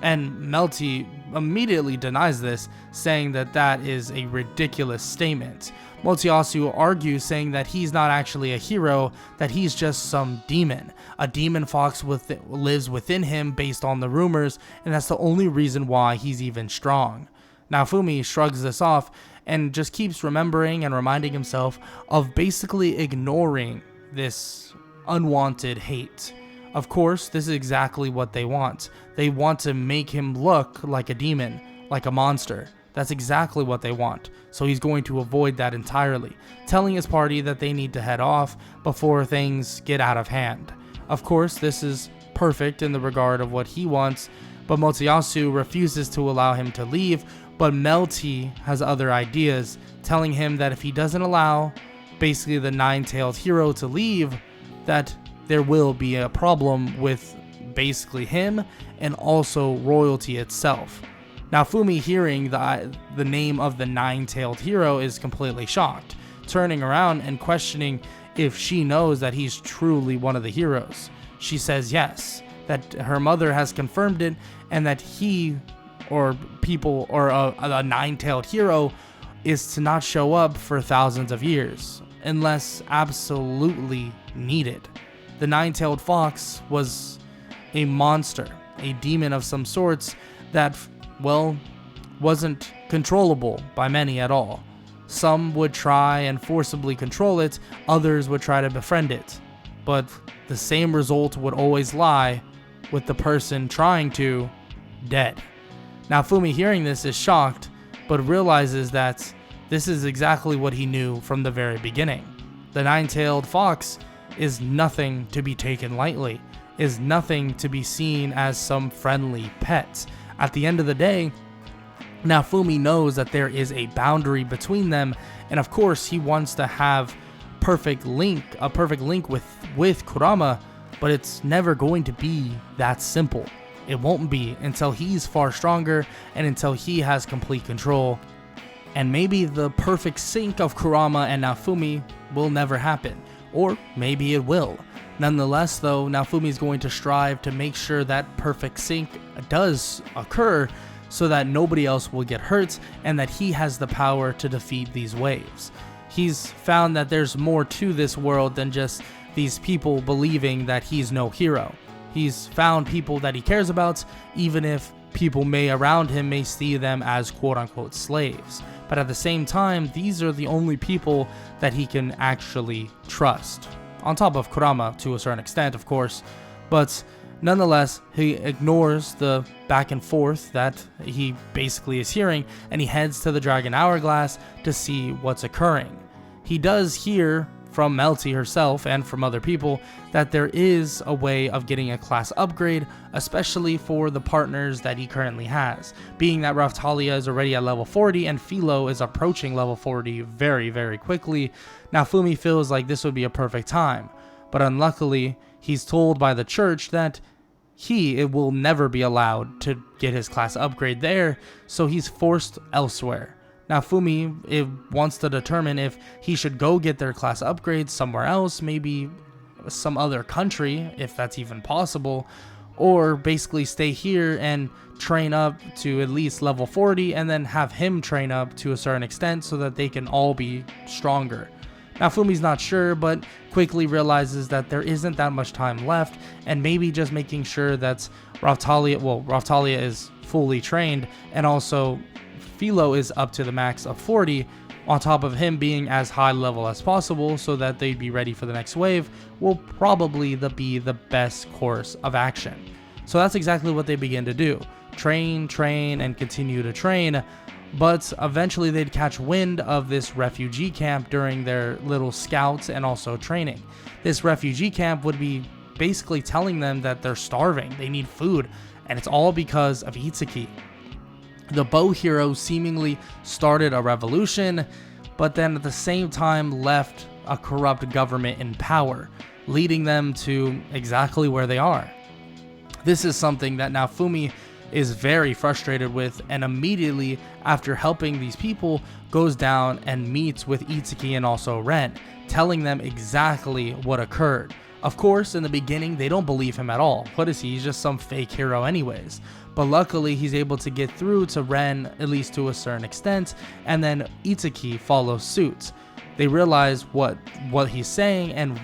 And Melty immediately denies this, saying that that is a ridiculous statement. Motoyasu argues, saying that he's not actually a hero, that he's just some demon. A demon fox lives within him based on the rumors, and that's the only reason why he's even strong. Naofumi shrugs this off and just keeps remembering and reminding himself of basically ignoring this unwanted hate. Of course, this is exactly what they want. They want to make him look like a demon, like a monster. That's exactly what they want. So he's going to avoid that entirely, telling his party that they need to head off before things get out of hand. Of course, this is perfect in the regard of what he wants, but Motoyasu refuses to allow him to leave. But Melty has other ideas, telling him that if he doesn't allow basically the nine-tailed hero to leave, that there will be a problem with basically him and also royalty itself. Naofumi, hearing the name of the nine-tailed hero, is completely shocked, turning around and questioning if she knows that he's truly one of the heroes. She says yes, that her mother has confirmed it, and that he or people or a nine-tailed hero is to not show up for thousands of years unless absolutely needed. The nine-tailed fox was a monster, a demon of some sorts that, well, wasn't controllable by many at all. Some would try and forcibly control it, others would try to befriend it, but the same result would always lie with the person trying to dead. Naofumi, hearing this, is shocked, but realizes that this is exactly what he knew from the very beginning. The nine-tailed fox is nothing to be taken lightly, is nothing to be seen as some friendly pet. At the end of the day, Naofumi knows that there is a boundary between them, and of course he wants to have a perfect link with Kurama, but it's never going to be that simple. It won't be until he's far stronger and until he has complete control. And maybe the perfect sync of Kurama and Naofumi will never happen, or maybe it will. Nonetheless though, Naofumi is going to strive to make sure that perfect sync does occur so that nobody else will get hurt and that he has the power to defeat these waves. He's found that there's more to this world than just these people believing that he's no hero. He's found people that he cares about, even if people around him may see them as quote-unquote slaves. But at the same time, these are the only people that he can actually trust. On top of Kurama to a certain extent, of course. But nonetheless, he ignores the back and forth that he basically is hearing, and he heads to the Dragon Hourglass to see what's occurring. He does hear from Melty herself and from other people that there is a way of getting a class upgrade, especially for the partners that he currently has. Being that Raftalia is already at level 40 and Philo is approaching level 40 very, very quickly, Naofumi feels like this would be a perfect time. But unluckily, he's told by the church that it will never be allowed to get his class upgrade there, so he's forced elsewhere. Naofumi wants to determine if he should go get their class upgrades somewhere else, maybe some other country, if that's even possible, or basically stay here and train up to at least level 40 and then have him train up to a certain extent so that they can all be stronger. Naofumi's not sure, but quickly realizes that there isn't that much time left, and maybe just making sure that Raftalia is fully trained, and also Philo is up to the max of 40, on top of him being as high level as possible so that they'd be ready for the next wave, will probably be the best course of action. So that's exactly what they begin to do. Train, and continue to train, but eventually they'd catch wind of this refugee camp during their little scouts and also training. This refugee camp would be basically telling them that they're starving, they need food, and it's all because of Itsuki. The bow hero seemingly started a revolution, but then at the same time left a corrupt government in power, leading them to exactly where they are. This is something that Naofumi is very frustrated with, and immediately after helping these people goes down and meets with Itsuki and also Ren, telling them exactly what occurred. Of course, in the beginning, they don't believe him at all. What is he? He's just some fake hero anyways. But luckily, he's able to get through to Ren, at least to a certain extent, and then Itsuki follows suit. They realize what he's saying and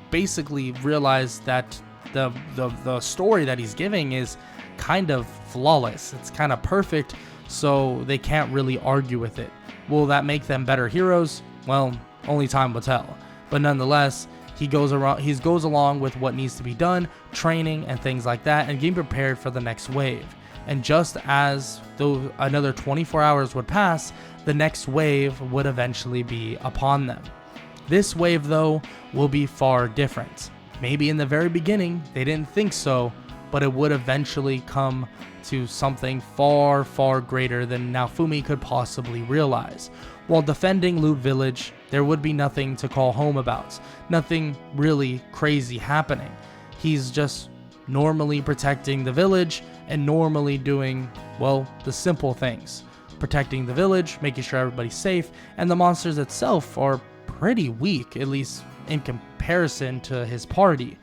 basically realize that the story that he's giving is kind of flawless. It's kind of perfect, so they can't really argue with it. Will that make them better heroes? Well, only time will tell. But nonetheless, he goes along with what needs to be done, training and things like that, and getting prepared for the next wave. And just as though another 24 hours would pass, the next wave would eventually be upon them. This wave, though, will be far different. Maybe in the very beginning, they didn't think so, but it would eventually come to something far, far greater than Naofumi could possibly realize. While defending Loot Village, there would be nothing to call home about. Nothing really crazy happening. He's just normally protecting the village and normally doing, well, the simple things. Protecting the village, making sure everybody's safe, and the monsters itself are pretty weak, at least in comparison to his party.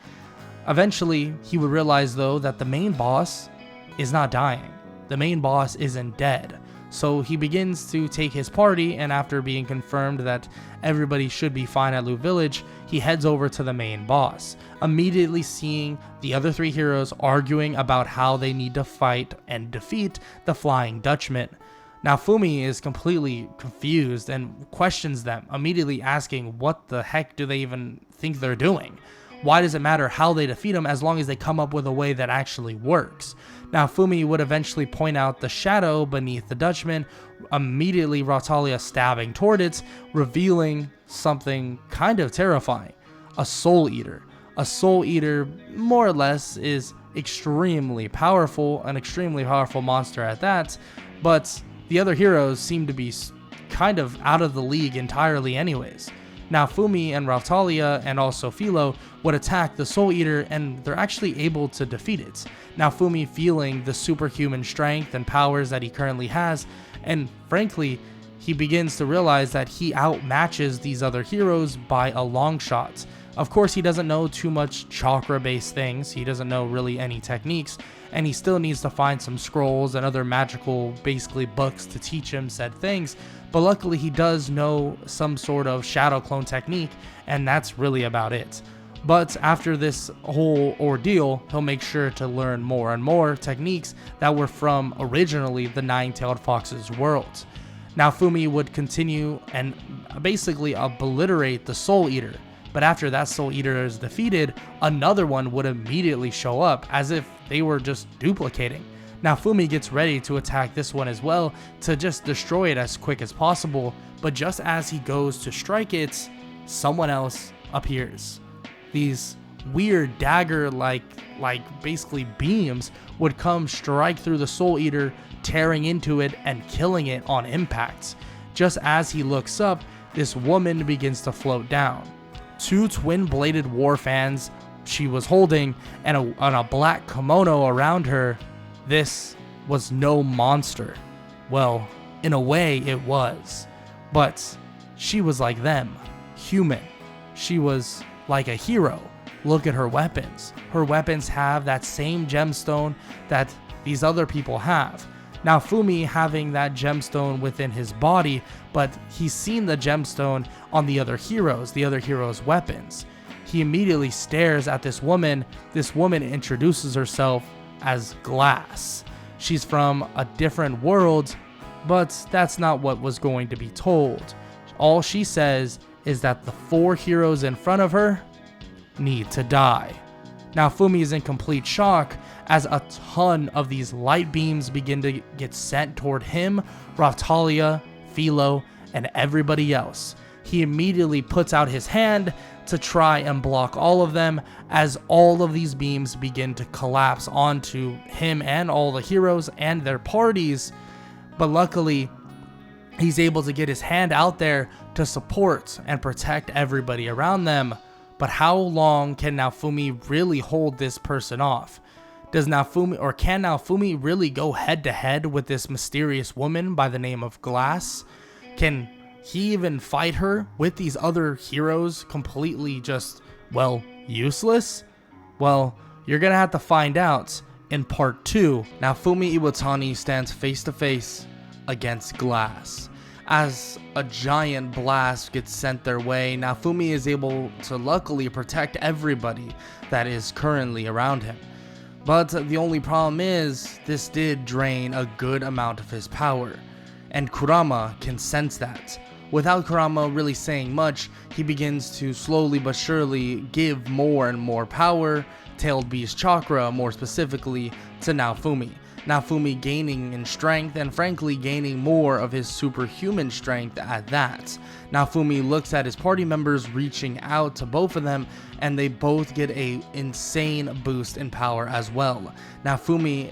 Eventually, he would realize, though, that the main boss is not dying. The main boss isn't dead. So he begins to take his party, and after being confirmed that everybody should be fine at Loot Village, he heads over to the main boss, immediately seeing the other three heroes arguing about how they need to fight and defeat the Flying Dutchman. Naofumi is completely confused and questions them, immediately asking what the heck do they even think they're doing. why does it matter how they defeat him as long as they come up with a way that actually works? Naofumi would eventually point out the shadow beneath the Dutchman, immediately Rautalia stabbing toward it, revealing something kind of terrifying. A Soul Eater. A Soul Eater, more or less, is extremely powerful, an extremely powerful monster at that, but the other heroes seem to be kind of out of the league entirely anyways. Naofumi and Rautalia and also Philo would attack the Soul Eater, and they're actually able to defeat it. Naofumi feeling the superhuman strength and powers that he currently has, and frankly, he begins to realize that he outmatches these other heroes by a long shot. Of course, he doesn't know too much chakra-based things, he doesn't know really any techniques, and he still needs to find some scrolls and other magical, basically books to teach him said things, but luckily he does know some sort of shadow clone technique, and that's really about it. But after this whole ordeal, he'll make sure to learn more and more techniques that were from originally the Nine-Tailed Fox's world. Naofumi would continue and basically obliterate the Soul Eater, but after that Soul Eater is defeated, another one would immediately show up as if they were just duplicating. Naofumi gets ready to attack this one as well to just destroy it as quick as possible, but just as he goes to strike it, someone else appears. These weird dagger-like basically beams would come strike through the Soul Eater, tearing into it and killing it on impact. Just as he looks up, this woman begins to float down. Two twin-bladed war fans she was holding and a black kimono around her. This was no monster. Well, in a way it was, but she was like them, human. She was like a hero. Look at her weapons. Her weapons have that same gemstone that these other people have. Naofumi having that gemstone within his body, but he's seen the gemstone on the other heroes' weapons. He immediately stares at this woman. This woman introduces herself as Glass. She's from a different world, but that's not what was going to be told. All she says is that the four heroes in front of her need to die. Naofumi is in complete shock as a ton of these light beams begin to get sent toward him, Rautalia, Philo, and everybody else. He immediately puts out his hand to try and block all of them as all of these beams begin to collapse onto him and all the heroes and their parties. But luckily, he's able to get his hand out there to support and protect everybody around them. But how long can Naofumi really hold this person off? Can Naofumi really go head to head with this mysterious woman by the name of Glass? Can he even fight her with these other heroes completely just, well, useless? Well, you're gonna have to find out in part 2. Naofumi Iwatani stands face to face against Glass. As a giant blast gets sent their way, Naofumi is able to luckily protect everybody that is currently around him. But the only problem is, this did drain a good amount of his power, and Kurama can sense that. Without Kurama really saying much, he begins to slowly but surely give more and more power, Tailed Beast Chakra more specifically, to Naofumi. Naofumi gaining in strength and frankly gaining more of his superhuman strength at that. Naofumi looks at his party members reaching out to both of them, and they both get a insane boost in power as well. Naofumi,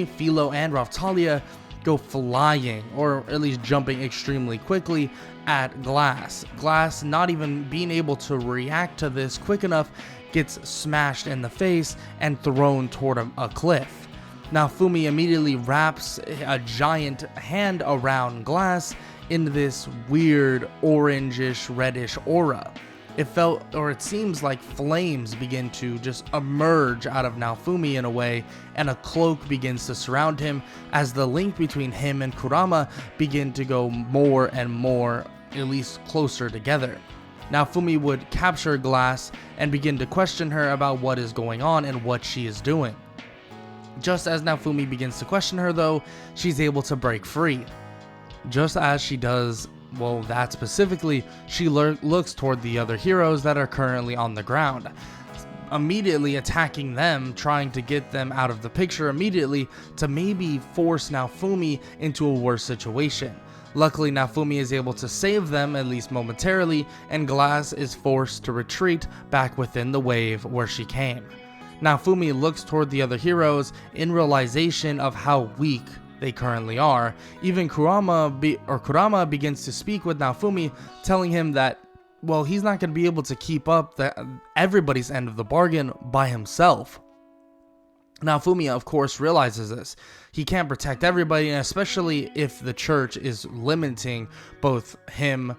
Philo, and Rautalia go flying, or at least jumping extremely quickly at Glass. Glass, not even being able to react to this quick enough, gets smashed in the face and thrown toward a cliff. Naofumi immediately wraps a giant hand around Glass in this weird orangish reddish aura. It seems like flames begin to just emerge out of Naofumi in a way, and a cloak begins to surround him as the link between him and Kurama begin to go more and more, at least closer together. Naofumi would capture Glass and begin to question her about what is going on and what she is doing. Just as Naofumi begins to question her though, she's able to break free. Just as she does well, that specifically, she looks toward the other heroes that are currently on the ground, immediately attacking them, trying to get them out of the picture immediately to maybe force Naofumi into a worse situation. Luckily, Naofumi is able to save them, at least momentarily, and Glass is forced to retreat back within the wave where she came. Naofumi looks toward the other heroes in realization of how weak they currently are. Even Kurama begins to speak with Naofumi, telling him that, well, he's not going to be able to keep up everybody's end of the bargain by himself. Naofumi, of course, realizes this. He can't protect everybody, and especially if the church is limiting both him,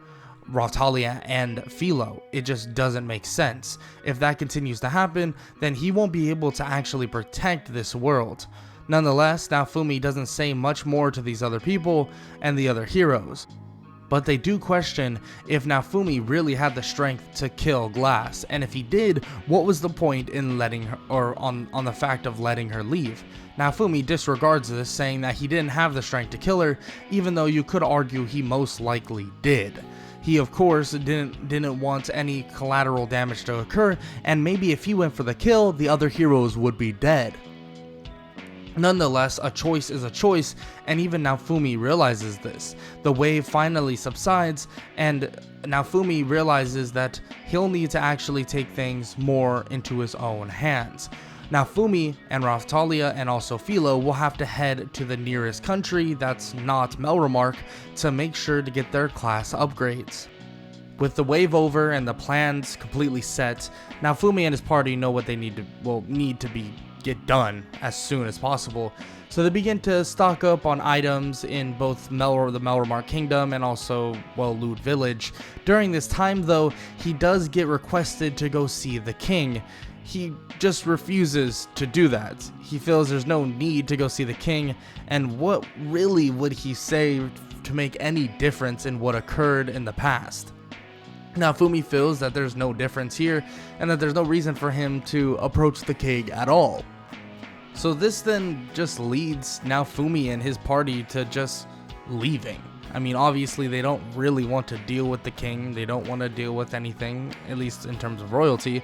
Raphtalia, and Philo. It just doesn't make sense. If that continues to happen, then he won't be able to actually protect this world. Nonetheless, Naofumi doesn't say much more to these other people and the other heroes. But they do question if Naofumi really had the strength to kill Glass, and if he did, what was the point in letting her, or on the fact of letting her leave. Naofumi disregards this, saying that he didn't have the strength to kill her, even though you could argue he most likely did. He, of course, didn't want any collateral damage to occur, and maybe if he went for the kill, the other heroes would be dead. Nonetheless, a choice is a choice, and even Naofumi realizes this. The wave finally subsides, and Naofumi realizes that he'll need to actually take things more into his own hands. Naofumi and Raphtalia and also Philo will have to head to the nearest country that's not Melromark to make sure to get their class upgrades. With the wave over and the plans completely set, Naofumi and his party know what they need to get done as soon as possible. So they begin to stock up on items in both the Melromark Kingdom and also, well, Loot Village. During this time, though, he does get requested to go see the king. He just refuses to do that. He feels there's no need to go see the king, and what really would he say to make any difference in what occurred in the past? Naofumi feels that there's no difference here, and that there's no reason for him to approach the king at all. So this then just leads Naofumi and his party to just leaving. I mean, obviously they don't really want to deal with the king, they don't want to deal with anything, at least in terms of royalty,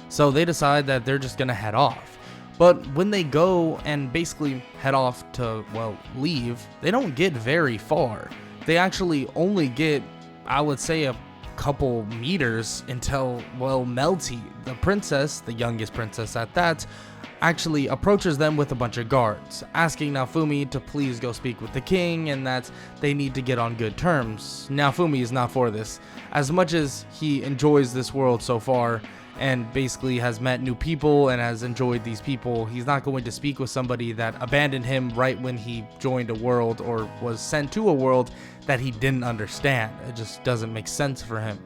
so they decide that they're just gonna head off. But when they go and basically head off to, well, leave, they don't get very far. They actually only get, I would say, a couple meters until, well, Melty, the princess, the youngest princess at that, actually approaches them with a bunch of guards, asking Naofumi to please go speak with the king and that they need to get on good terms. Naofumi is not for this. As much as he enjoys this world so far and basically has met new people and has enjoyed these people, he's not going to speak with somebody that abandoned him right when he joined a world or was sent to a world that he didn't understand. It just doesn't make sense for him.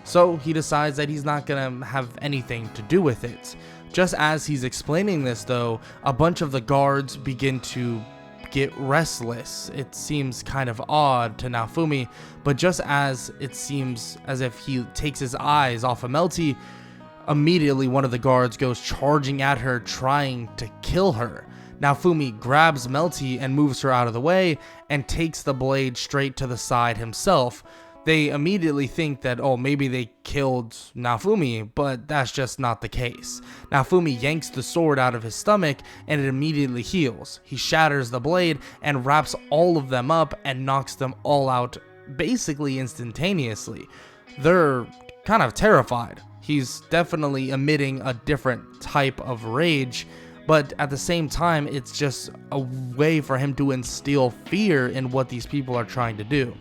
So he decides that he's not gonna have anything to do with it. Just as he's explaining this, though, a bunch of the guards begin to get restless. It seems kind of odd to Naofumi, but just as it seems as if he takes his eyes off of Melty, immediately one of the guards goes charging at her, trying to kill her. Naofumi grabs Melty and moves her out of the way and takes the blade straight to the side himself. They immediately think that, oh, maybe they killed Naofumi, but that's just not the case. Naofumi yanks the sword out of his stomach and it immediately heals. He shatters the blade and wraps all of them up and knocks them all out basically instantaneously. They're kind of terrified. He's definitely emitting a different type of rage, but at the same time, it's just a way for him to instill fear in what these people are trying to do.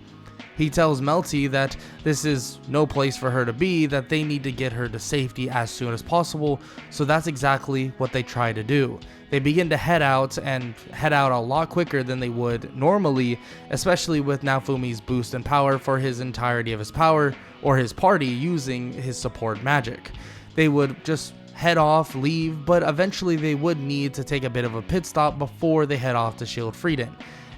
He tells Melty that this is no place for her to be, that they need to get her to safety as soon as possible, so that's exactly what they try to do. They begin to head out a lot quicker than they would normally, especially with Naofumi's boost in power for his entirety of his power, or his party using his support magic. They would just head off, leave, but eventually they would need to take a bit of a pit stop before they head off to Schildfrieden.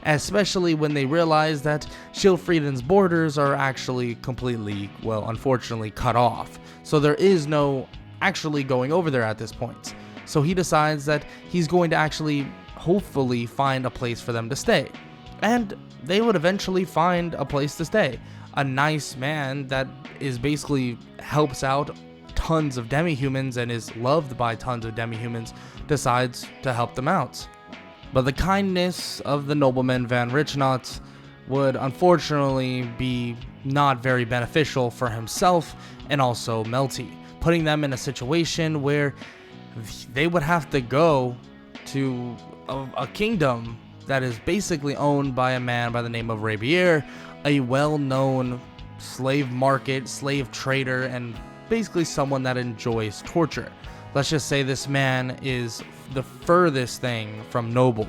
Especially when they realize that Schildfrieden's borders are actually completely, well, unfortunately cut off. So there is no actually going over there at this point. So he decides that he's going to actually, hopefully, find a place for them to stay. And they would eventually find a place to stay. a nice man that is basically helps out tons of demi-humans and is loved by tons of demi-humans, decides to help them out. But the kindness of the nobleman Van Richnot would unfortunately be not very beneficial for himself and also Melty, putting them in a situation where they would have to go to a kingdom that is basically owned by a man by the name of Rabier, a well-known slave market, slave trader, and basically someone that enjoys torture. Let's just say this man is the furthest thing from noble.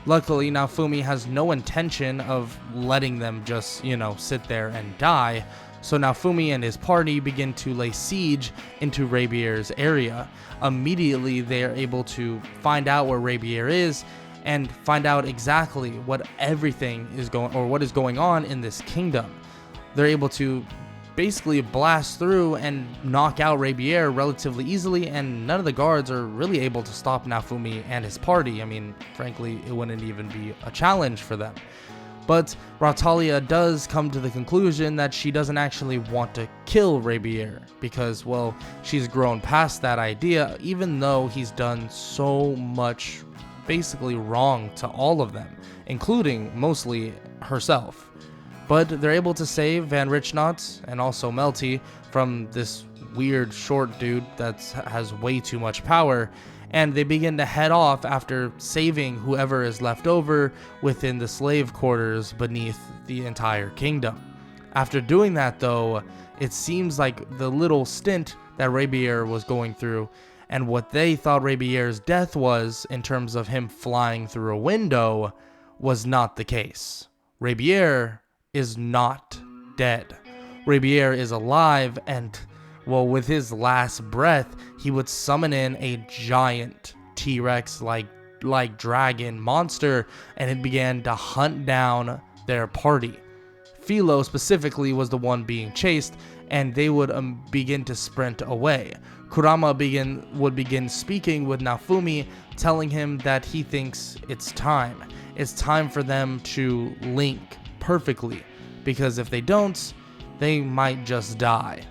Luckily, Naofumi has no intention of letting them just, sit there and die. So Naofumi and his party begin to lay siege into Rabier's area. Immediately, they are able to find out where Rabier is and find out exactly what everything is what is going on in this kingdom. They're able to basically blast through and knock out Rabier relatively easily, and none of the guards are really able to stop Naofumi and his party. I mean, frankly, it wouldn't even be a challenge for them. But Rautalia does come to the conclusion that she doesn't actually want to kill Rabier because, well, she's grown past that idea, even though he's done so much basically wrong to all of them, including mostly herself. But they're able to save Van Richnot and also Melty from this weird short dude that has way too much power, and they begin to head off after saving whoever is left over within the slave quarters beneath the entire kingdom. After doing that, though, it seems like the little stint that Rabier was going through and what they thought Rabier's death was in terms of him flying through a window was not the case. Rabier is not dead. Rabier is alive, and, well, with his last breath, he would summon in a giant T-Rex like dragon monster, and it began to hunt down their party. Philo specifically was the one being chased, and they would begin to sprint away. Kurama would begin speaking with Naofumi, telling him that he thinks it's time. It's time for them to link perfectly, because if they don't, they might just die.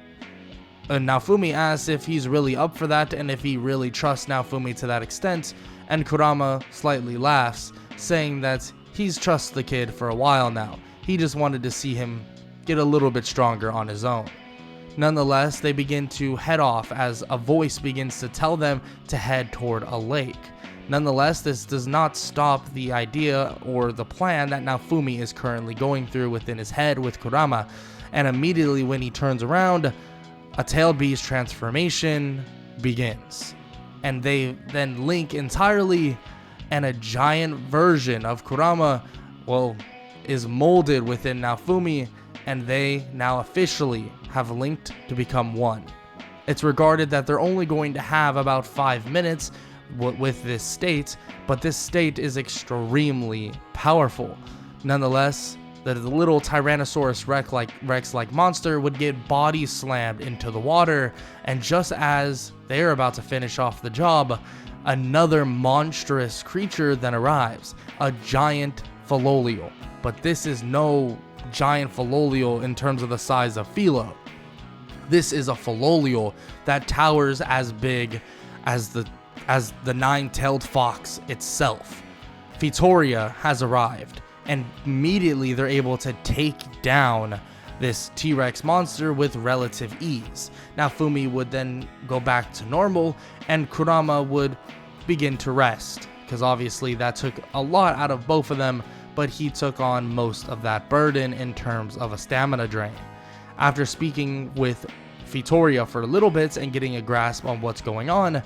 And Naofumi asks if he's really up for that and if he really trusts Naofumi to that extent, and Kurama slightly laughs, saying that he's trusted the kid for a while now. He just wanted to see him get a little bit stronger on his own. Nonetheless, they begin to head off as a voice begins to tell them to head toward a lake. Nonetheless, this does not stop the idea or the plan that Naofumi is currently going through within his head with Kurama, and immediately when he turns around, a tailed beast transformation begins. And they then link entirely, and a giant version of Kurama, is molded within Naofumi, and they now officially have linked to become one. It's regarded that they're only going to have about 5 minutes with this state, but this state is extremely powerful. Nonetheless, the little Tyrannosaurus Rex-like monster would get body slammed into the water, and just as they're about to finish off the job, another monstrous creature then arrives, a giant Philolio. But this is no giant Philolio in terms of the size of Philo. This is a Philolio that towers as big as the nine-tailed fox itself. Vitoria has arrived, and immediately they're able to take down this T-Rex monster with relative ease. Naofumi would then go back to normal, and Kurama would begin to rest, because obviously that took a lot out of both of them, but he took on most of that burden in terms of a stamina drain. After speaking with Vitoria for a little bit and getting a grasp on what's going on,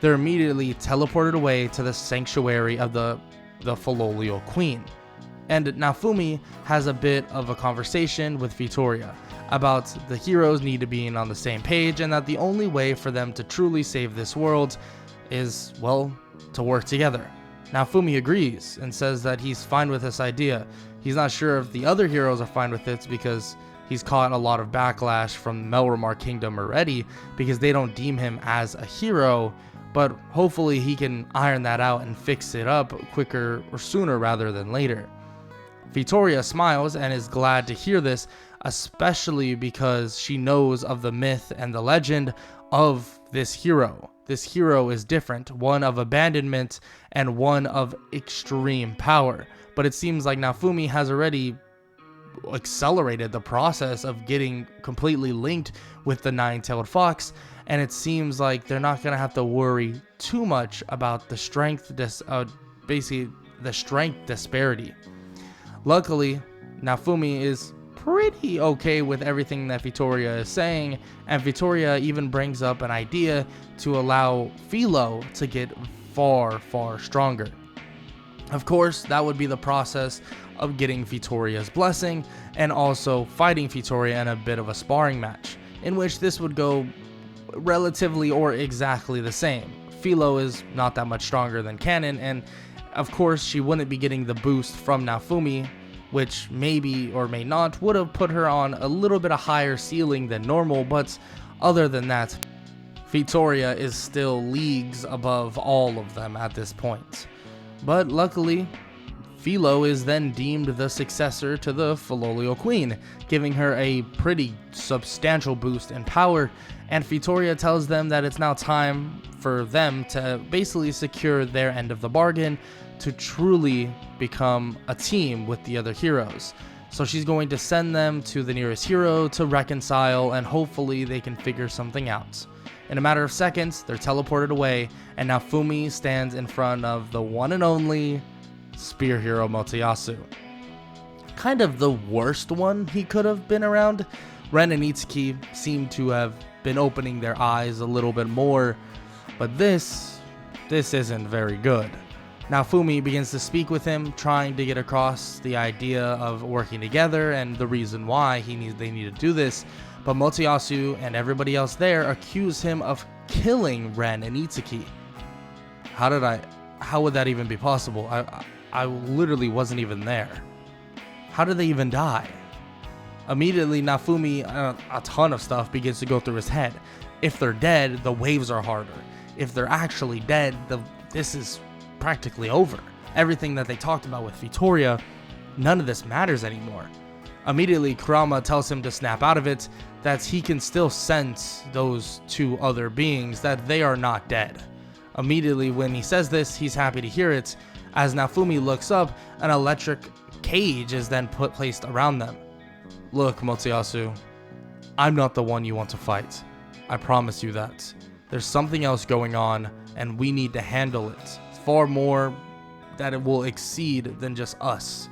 they're immediately teleported away to the sanctuary of the Philolio Queen. And Naofumi has a bit of a conversation with Vitoria about the heroes need to be on the same page, and that the only way for them to truly save this world is, to work together. Naofumi agrees and says that he's fine with this idea. He's not sure if the other heroes are fine with it because he's caught a lot of backlash from Melromar Kingdom already because they don't deem him as a hero, but hopefully he can iron that out and fix it up quicker or sooner rather than later. Vitoria smiles and is glad to hear this, especially because she knows of the myth and the legend of this hero. This hero is different, one of abandonment and one of extreme power. But it seems like Naofumi has already accelerated the process of getting completely linked with the nine-tailed fox, and it seems like they're not going to have to worry too much about the strength basically the strength disparity. Luckily, Naofumi is pretty okay with everything that Vittoria is saying, and Vittoria even brings up an idea to allow Philo to get far stronger. Of course, that would be the process of getting Vittoria's blessing and also fighting Vittoria in a bit of a sparring match, in which this would go relatively or exactly the same. Philo is not that much stronger than Canon, and of course she wouldn't be getting the boost from Naofumi, which maybe or may not would have put her on a little bit of higher ceiling than normal, but other than that, Vittoria is still leagues above all of them at this point. But luckily, Philo is then deemed the successor to the Filolio Queen, giving her a pretty substantial boost in power, and Vittoria tells them that it's now time for them to basically secure their end of the bargain to truly become a team with the other heroes. So she's going to send them to the nearest hero to reconcile, and hopefully they can figure something out. In a matter of seconds, they're teleported away, and Naofumi stands in front of the one and only spear hero Motoyasu. Kind of the worst one he could have been around. Ren and Itsuki seem to have been opening their eyes a little bit more, but this isn't very good. Naofumi begins to speak with him, trying to get across the idea of working together and the reason why they need to do this, but Motoyasu and everybody else there accuse him of killing Ren and Itsuki. How would that even be possible? I literally wasn't even there. How did they even die? Immediately, Naofumi, a ton of stuff begins to go through his head. If they're dead, the waves are harder. If they're actually dead, this is practically over. Everything that they talked about with Vittoria, none of this matters anymore. Immediately, Kurama tells him to snap out of it, that he can still sense those two other beings, that they are not dead. Immediately when he says this, he's happy to hear it. As Naofumi looks up, an electric cage is then placed around them. Look, Motoyasu, I'm not the one you want to fight. I promise you that. There's something else going on, and we need to handle it. Far more that it will exceed than just us.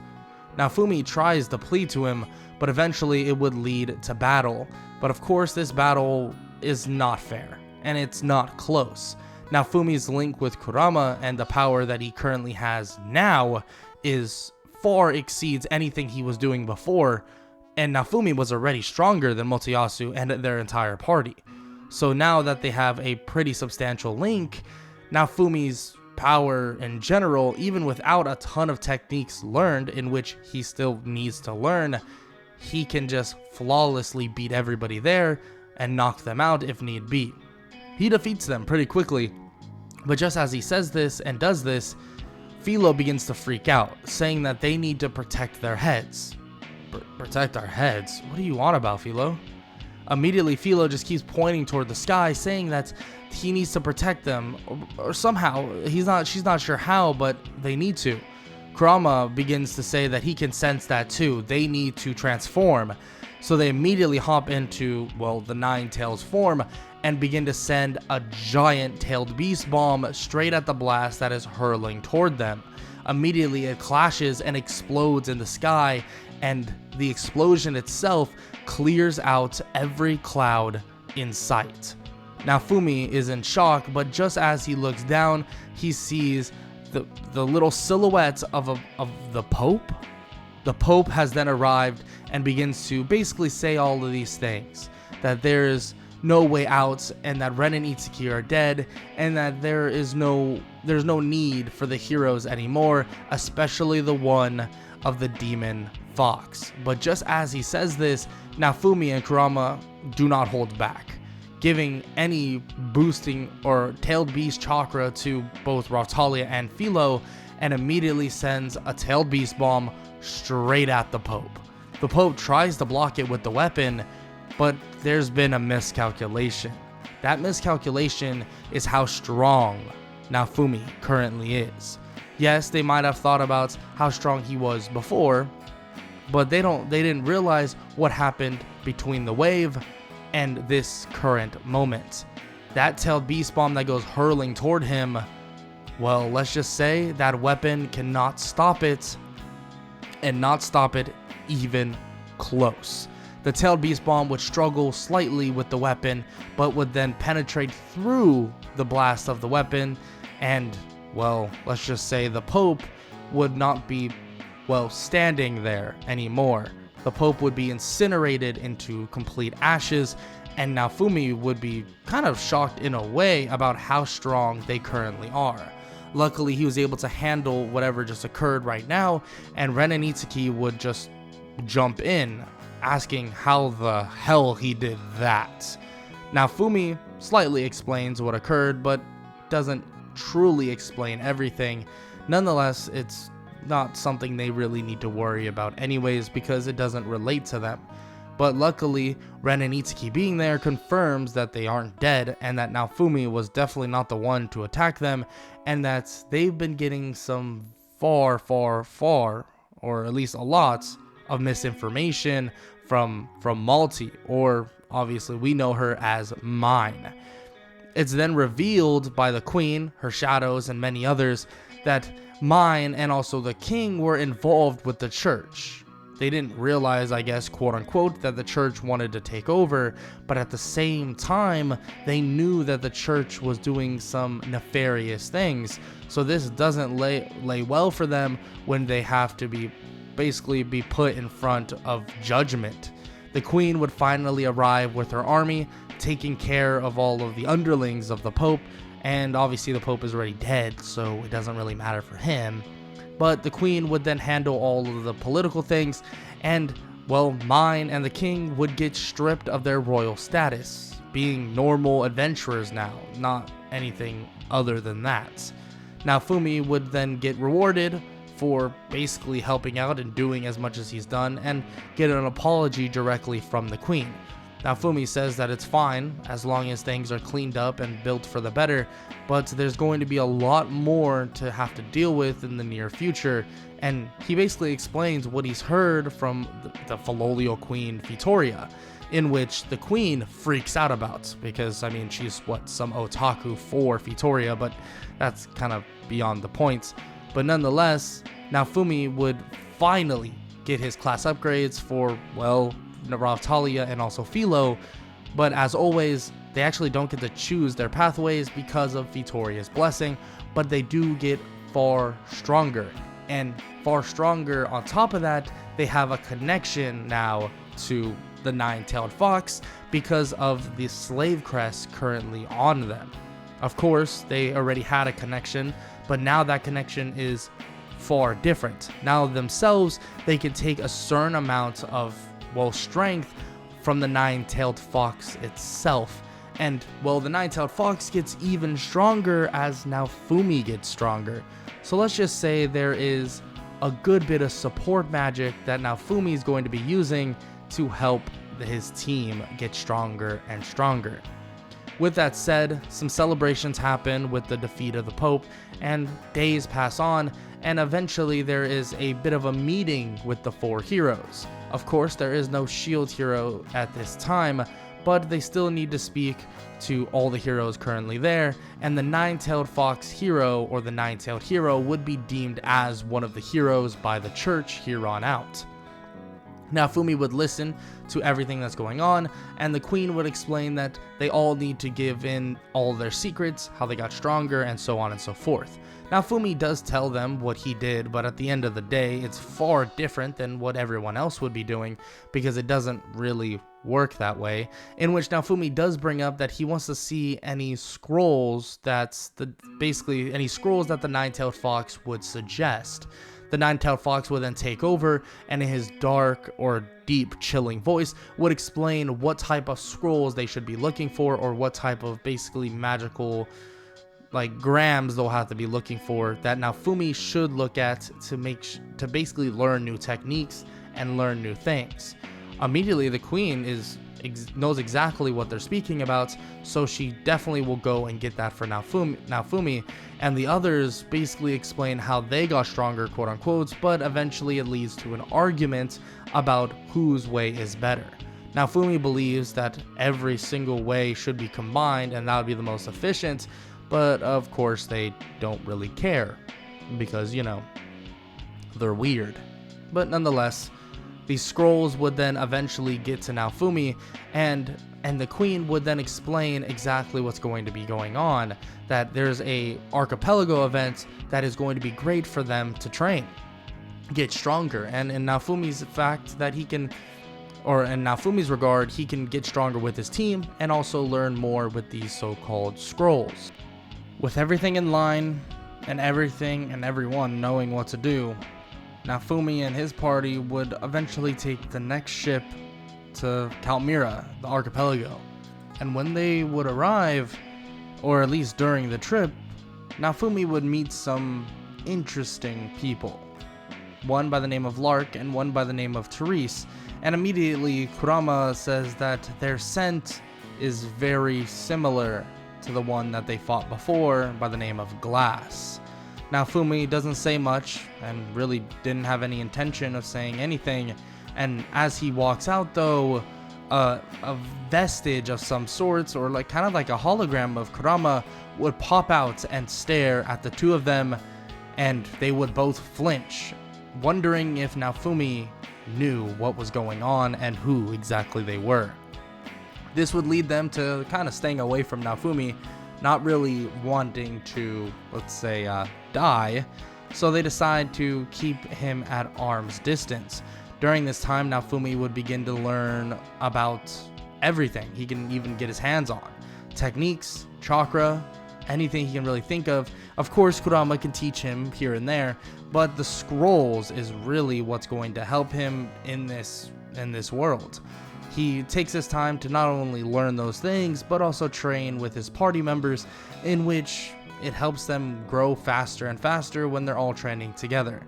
Naofumi tries to plead to him, but eventually it would lead to battle. But of course, this battle is not fair, and it's not close. Naofumi's link with Kurama and the power that he currently has now far exceeds anything he was doing before, and Naofumi was already stronger than Motoyasu and their entire party. So now that they have a pretty substantial link, Naofumi's power in general, even without a ton of techniques learned, in which he still needs to learn, he can just flawlessly beat everybody there and knock them out if need be. He defeats them pretty quickly, but just as he says this and does this, Philo begins to freak out, saying that they need to protect their heads. Protect our heads? What do you want about, Philo? Immediately, Philo just keeps pointing toward the sky, saying that he needs to protect them, or somehow. She's not sure how, but they need to. Kurama begins to say that he can sense that too. They need to transform. So they immediately hop into, the Nine Tails form and begin to send a giant tailed beast bomb straight at the blast that is hurling toward them. Immediately, it clashes and explodes in the sky, and the explosion itself clears out every cloud in sight. Naofumi is in shock, but just as he looks down, he sees the little silhouette of the Pope. The Pope has then arrived and begins to basically say all of these things, that there's no way out, and that Ren and Itsuki are dead, and that there's no need for the heroes anymore, especially the one of the demon fox. But just as he says this, Naofumi and Kurama do not hold back, giving any boosting or tailed beast chakra to both Raphtalia and Philo, and immediately sends a tailed beast bomb straight at the Pope. The Pope tries to block it with the weapon, but there's been a miscalculation. That miscalculation is how strong Naofumi currently is. Yes, they might have thought about how strong he was before, but they didn't realize what happened between the wave and this current moment. That tailed beast bomb that goes hurling toward him, well, let's just say that weapon cannot stop it, and not stop it even close. The tailed beast bomb would struggle slightly with the weapon, but would then penetrate through the blast of the weapon, and, well, let's just say the Pope would not be, well, standing there anymore. The Pope would be incinerated into complete ashes, and Naofumi would be kind of shocked in a way about how strong they currently are. Luckily, he was able to handle whatever just occurred right now, and Ren and Itsuki would just jump in, asking how the hell he did that. Naofumi slightly explains what occurred, but doesn't truly explain everything. Nonetheless, it's not something they really need to worry about anyways, because it doesn't relate to them. But luckily, Ren and Itsuki being there confirms that they aren't dead, and that Naofumi was definitely not the one to attack them, and that they've been getting some far, or at least a lot, of misinformation from Malty, or obviously we know her as Mine. It's then revealed by the Queen, her shadows, and many others that Mine and also the King were involved with the church. They didn't realize, I guess, quote unquote, that the church wanted to take over, but at the same time, they knew that the church was doing some nefarious things. So this doesn't lay well for them when they have to be put in front of judgment. The Queen would finally arrive with her army, taking care of all of the underlings of the Pope, and obviously the Pope is already dead, so it doesn't really matter for him. But the Queen would then handle all of the political things, and, well, Mine and the King would get stripped of their royal status, being normal adventurers now, not anything other than that. Naofumi would then get rewarded for basically helping out and doing as much as he's done, and get an apology directly from the Queen. Naofumi says that it's fine as long as things are cleaned up and built for the better, but there's going to be a lot more to have to deal with in the near future, and he basically explains what he's heard from the Filial Queen Vittoria, in which the Queen freaks out about, because, I mean, she's some otaku for Vittoria, but that's kind of beyond the point. But nonetheless, Naofumi would finally get his class upgrades for, well, Ravtalia and also Philo, but as always, they actually don't get to choose their pathways because of Vittoria's blessing, but they do get far stronger. And far stronger on top of that, they have a connection now to the Nine-Tailed Fox because of the slave crest currently on them. Of course, they already had a connection, but now that connection is far different. Now themselves, they can take a certain amount of, well, strength from the Nine-Tailed Fox itself. And, well, the Nine-Tailed Fox gets even stronger as Naofumi gets stronger. So let's just say there is a good bit of support magic that Naofumi is going to be using to help his team get stronger and stronger. With that said, some celebrations happen with the defeat of the Pope, and days pass on, and eventually there is a bit of a meeting with the four heroes. Of course, there is no shield hero at this time, but they still need to speak to all the heroes currently there, and the Nine-Tailed Fox hero, or the Nine-Tailed Hero, would be deemed as one of the heroes by the church here on out. Naofumi would listen to everything that's going on, and the Queen would explain that they all need to give in all their secrets, how they got stronger, and so on and so forth. Naofumi does tell them what he did, but at the end of the day, it's far different than what everyone else would be doing, because it doesn't really work that way, in which Naofumi does bring up that he wants to see any scrolls any scrolls that the Nine-Tailed Fox would suggest. The Nine-Tailed Fox would then take over, and in his dark or deep chilling voice would explain what type of scrolls they should be looking for, or what type of basically magical grams they'll have to be looking for that Naofumi should look at to basically learn new techniques and learn new things. Immediately, the queen knows exactly what they're speaking about, so she definitely will go and get that for Naofumi, and the others basically explain how they got stronger, quote unquote, but eventually it leads to an argument about whose way is better. Naofumi believes that every single way should be combined and that would be the most efficient, but of course they don't really care because, they're weird. But nonetheless, these scrolls would then eventually get to Naofumi, and the queen would then explain exactly what's going to be going on, that there's a archipelago event that is going to be great for them to train, get stronger, and in Naofumi's fact that in Naofumi's regard, he can get stronger with his team and also learn more with these so-called scrolls. With everything in line and everything and everyone knowing what to do, Naofumi and his party would eventually take the next ship to Kalmyra, the archipelago. And when they would arrive, or at least during the trip, Naofumi would meet some interesting people. One by the name of Lark and one by the name of Therese. And immediately Kurama says that their scent is very similar to the one that they fought before by the name of Glass. Naofumi doesn't say much and really didn't have any intention of saying anything, and as he walks out though, a vestige of some sorts, or kind of like a hologram of Kurama, would pop out and stare at the two of them, and they would both flinch, wondering if Naofumi knew what was going on and who exactly they were. This would lead them to kind of staying away from Naofumi, not really wanting to, let's say, die, so they decide to keep him at arm's distance. During this time, Naofumi would begin to learn about everything he can even get his hands on. Techniques, chakra, anything he can really think of. Of course, Kurama can teach him here and there, but the scrolls is really what's going to help him in this world. He takes his time to not only learn those things, but also train with his party members, in which it helps them grow faster and faster when they're all training together.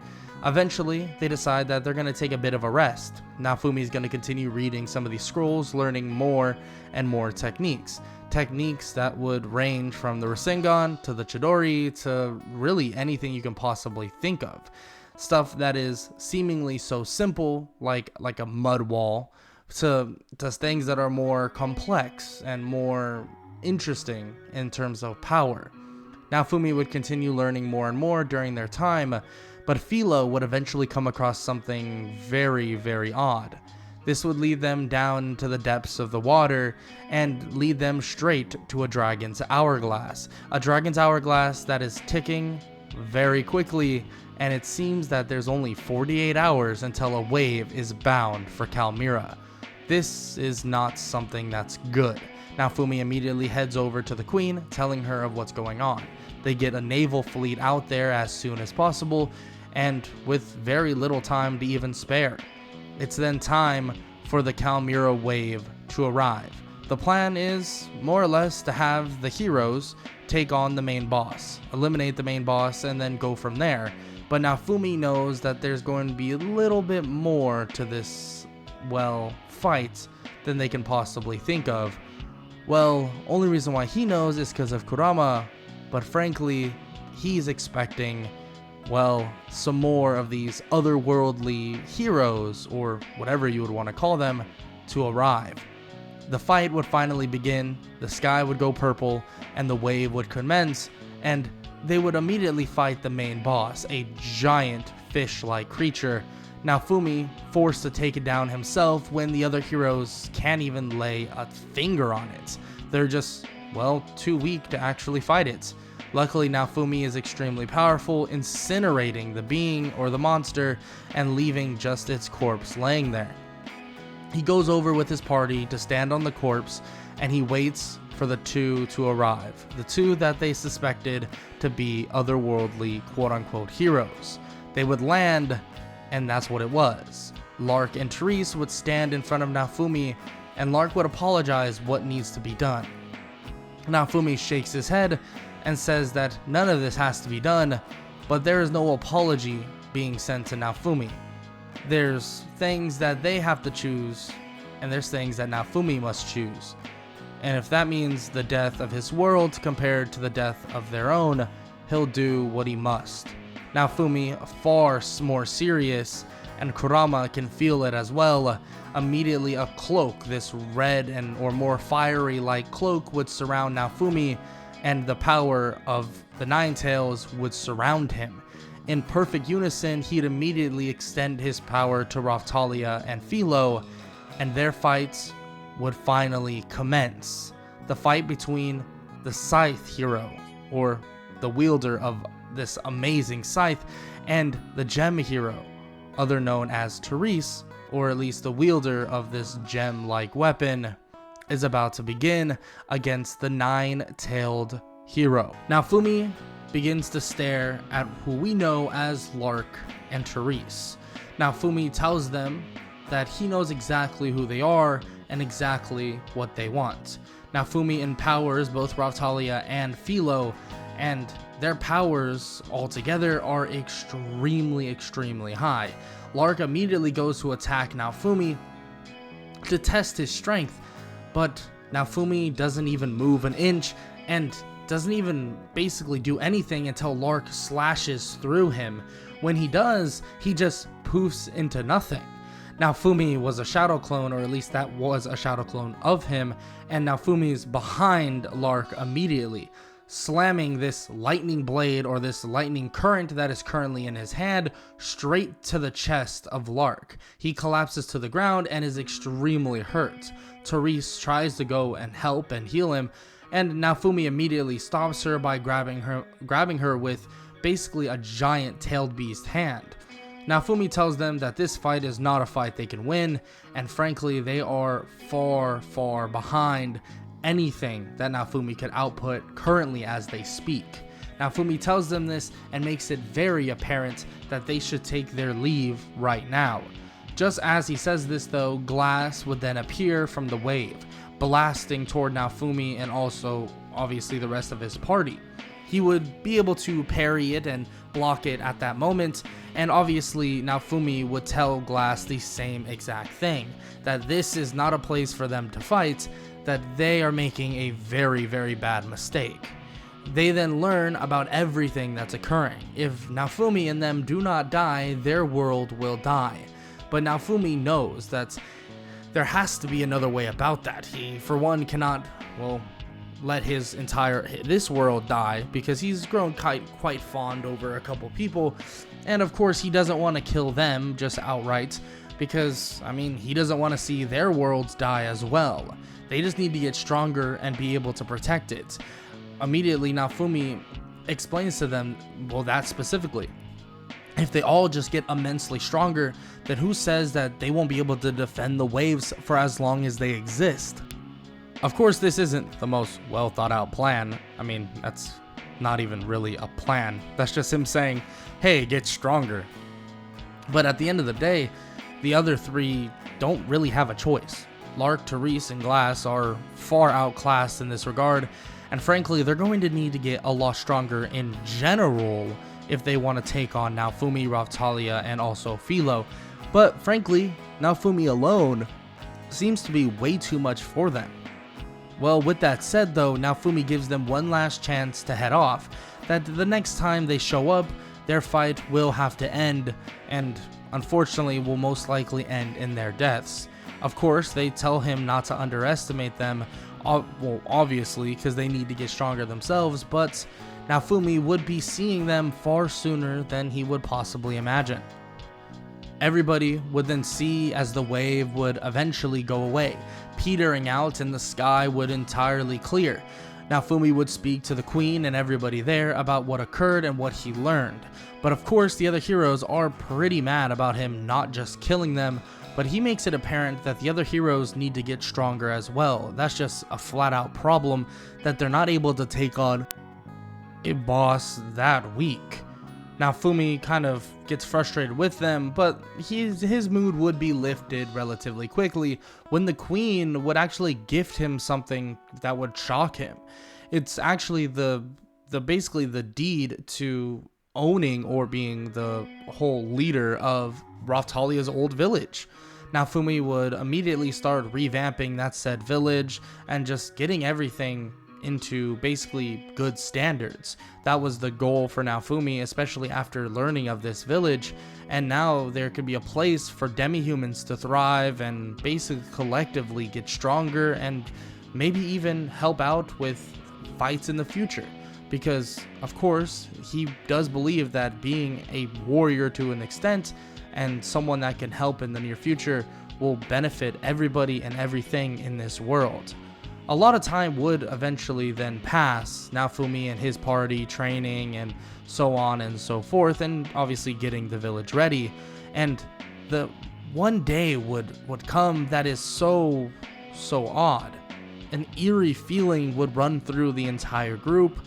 Eventually, they decide that they're going to take a bit of a rest. Naofumi is going to continue reading some of these scrolls, learning more and more techniques. Techniques that would range from the Rasengan to the Chidori to really anything you can possibly think of. Stuff that is seemingly so simple, like a mud wall, to things that are more complex and more interesting in terms of power. Naofumi would continue learning more and more during their time, but Philo would eventually come across something very, very odd. This would lead them down to the depths of the water and lead them straight to a dragon's hourglass. A dragon's hourglass that is ticking very quickly, and it seems that there's only 48 hours until a wave is bound for Kalmyra. This is not something that's good. Naofumi immediately heads over to the queen, telling her of what's going on. They get a naval fleet out there as soon as possible, and with very little time to even spare. It's then time for the Kalmyra wave to arrive. The plan is, more or less, to have the heroes take on the main boss, eliminate the main boss, and then go from there. But Naofumi knows that there's going to be a little bit more to this, fight than they can possibly think of. Only reason why he knows is because of Kurama, but frankly, he's expecting, some more of these otherworldly heroes, or whatever you would want to call them, to arrive. The fight would finally begin, the sky would go purple, and the wave would commence, and they would immediately fight the main boss, a giant fish-like creature. Naofumi forced to take it down himself when the other heroes can't even lay a finger on it. They're just, too weak to actually fight it. Luckily, Naofumi is extremely powerful, incinerating the being or the monster and leaving just its corpse laying there. He goes over with his party to stand on the corpse, and he waits for the two to arrive. The two that they suspected to be otherworldly quote-unquote heroes. They would land, and that's what it was. Lark and Therese would stand in front of Naofumi, and Lark would apologize what needs to be done. Naofumi shakes his head and says that none of this has to be done, but there is no apology being sent to Naofumi. there's things that they have to choose, and there's things that Naofumi must choose. And if that means the death of his world compared to the death of their own, he'll do what he must. Naofumi, far more serious, and Kurama can feel it as well. Immediately a cloak, this red or more fiery like cloak, would surround Naofumi, and the power of the Nine Tails would surround him. In perfect unison, he'd immediately extend his power to Raftalia and Philo, and their fights would finally commence. The fight between the Scythe hero, or the wielder of this amazing scythe, and the Gem hero, other known as Therese, or at least the wielder of this gem-like weapon, is about to begin against the nine-tailed hero. Naofumi begins to stare at who we know as Lark and Therese. Naofumi tells them that he knows exactly who they are and exactly what they want. Naofumi empowers both Raftalia and Philo, and their powers altogether are extremely high. Lark immediately goes to attack Naofumi to test his strength, but Naofumi doesn't even move an inch and doesn't even basically do anything until Lark slashes through him. When he does, he just poofs into nothing. Naofumi was a shadow clone, or at least that was a shadow clone of him, and Naofumi's behind Lark immediately, slamming this lightning blade or this lightning current that is currently in his hand straight to the chest of Lark. He collapses to the ground and is extremely hurt. Therese tries to go and help and heal him, and Naofumi immediately stops her by grabbing her with basically a giant tailed beast hand. Naofumi tells them that this fight is not a fight they can win, and frankly they are far behind anything that Naofumi could output currently as they speak. Naofumi tells them this and makes it very apparent that they should take their leave right now. Just as he says this though, glass would then appear from the wave, blasting toward Naofumi and also obviously the rest of his party. He would be able to parry it and block it at that moment, and obviously Naofumi would tell Glass the same exact thing, that this is not a place for them to fight, that they are making a very bad mistake. They then learn about everything that's occurring. If Naofumi and them do not die, their world will die. But Naofumi knows that there has to be another way about that. He, for one, cannot, let this world die, because he's grown quite fond over a couple people, and of course he doesn't want to kill them just outright, because he doesn't want to see their worlds die as well. They just need to get stronger and be able to protect it. Immediately Naofumi explains to them, that specifically, if they all just get immensely stronger, then who says that they won't be able to defend the waves for as long as they exist? Of course, this isn't the most well thought out plan. That's not even really a plan. That's just him saying, hey, get stronger. But at the end of the day, the other three don't really have a choice. Lark, Therese, and Glass are far outclassed in this regard, and frankly, they're going to need to get a lot stronger in general if they want to take on Naofumi, Raftalia, and also Philo. But frankly, Naofumi alone seems to be way too much for them. Well, with that said though, Naofumi gives them one last chance to head off, that the next time they show up, their fight will have to end, and unfortunately will most likely end in their deaths. Of course, they tell him not to underestimate them, obviously, because they need to get stronger themselves, but Naofumi would be seeing them far sooner than he would possibly imagine. Everybody would then see as the wave would eventually go away, petering out, and the sky would entirely clear. Naofumi would speak to the queen and everybody there about what occurred and what he learned. But of course, the other heroes are pretty mad about him not just killing them, but he makes it apparent that the other heroes need to get stronger as well. That's just a flat out problem, that they're not able to take on a boss that weak. Naofumi kind of gets frustrated with them, but his mood would be lifted relatively quickly when the queen would actually gift him something that would shock him. It's actually basically the deed to owning or being the whole leader of Raphtalia's old village. Naofumi would immediately start revamping that said village and just getting everything into basically good standards. That was the goal for Naofumi, especially after learning of this village, and now there could be a place for demi-humans to thrive and basically collectively get stronger and maybe even help out with fights in the future. Because, of course, he does believe that being a warrior to an extent and someone that can help in the near future will benefit everybody and everything in this world. A lot of time would eventually then pass, Naofumi and his party training and so on and so forth, and obviously getting the village ready. And the one day would come that is so odd. An eerie feeling would run through the entire group,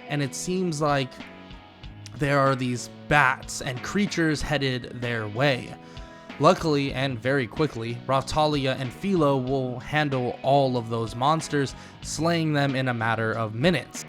and it seems like there are these bats and creatures headed their way. Luckily and very quickly, Raphtalia and Philo will handle all of those monsters, slaying them in a matter of minutes.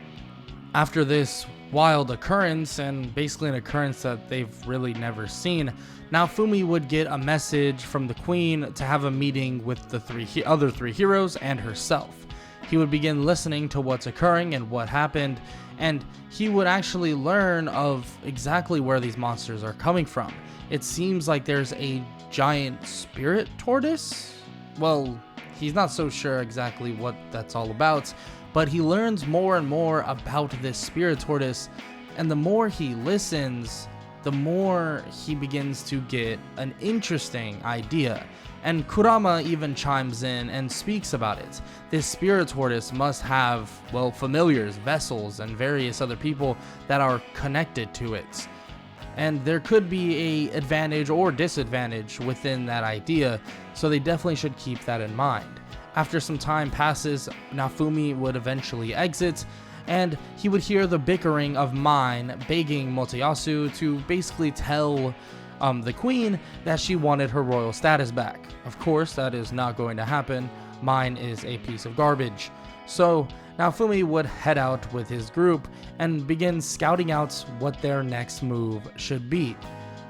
After this wild occurrence, and basically an occurrence that they've really never seen, Naofumi would get a message from the queen to have a meeting with the other three heroes and herself. He would begin listening to what's occurring and what happened, and he would actually learn of exactly where these monsters are coming from. It seems like there's a giant spirit tortoise. Well, he's not so sure exactly what that's all about, but he learns more and more about this spirit tortoise, and the more he listens, the more he begins to get an interesting idea. And Kurama even chimes in and speaks about it. This spirit tortoise must have, well, familiars, vessels, and various other people that are connected to it. And there could be a advantage or disadvantage within that idea, so they definitely should keep that in mind. After some time passes, Naofumi would eventually exit, and he would hear the bickering of Mine begging Motoyasu to basically tell the queen that she wanted her royal status back. Of course, that is not going to happen. Mine is a piece of garbage. So Naofumi would head out with his group and begin scouting out what their next move should be.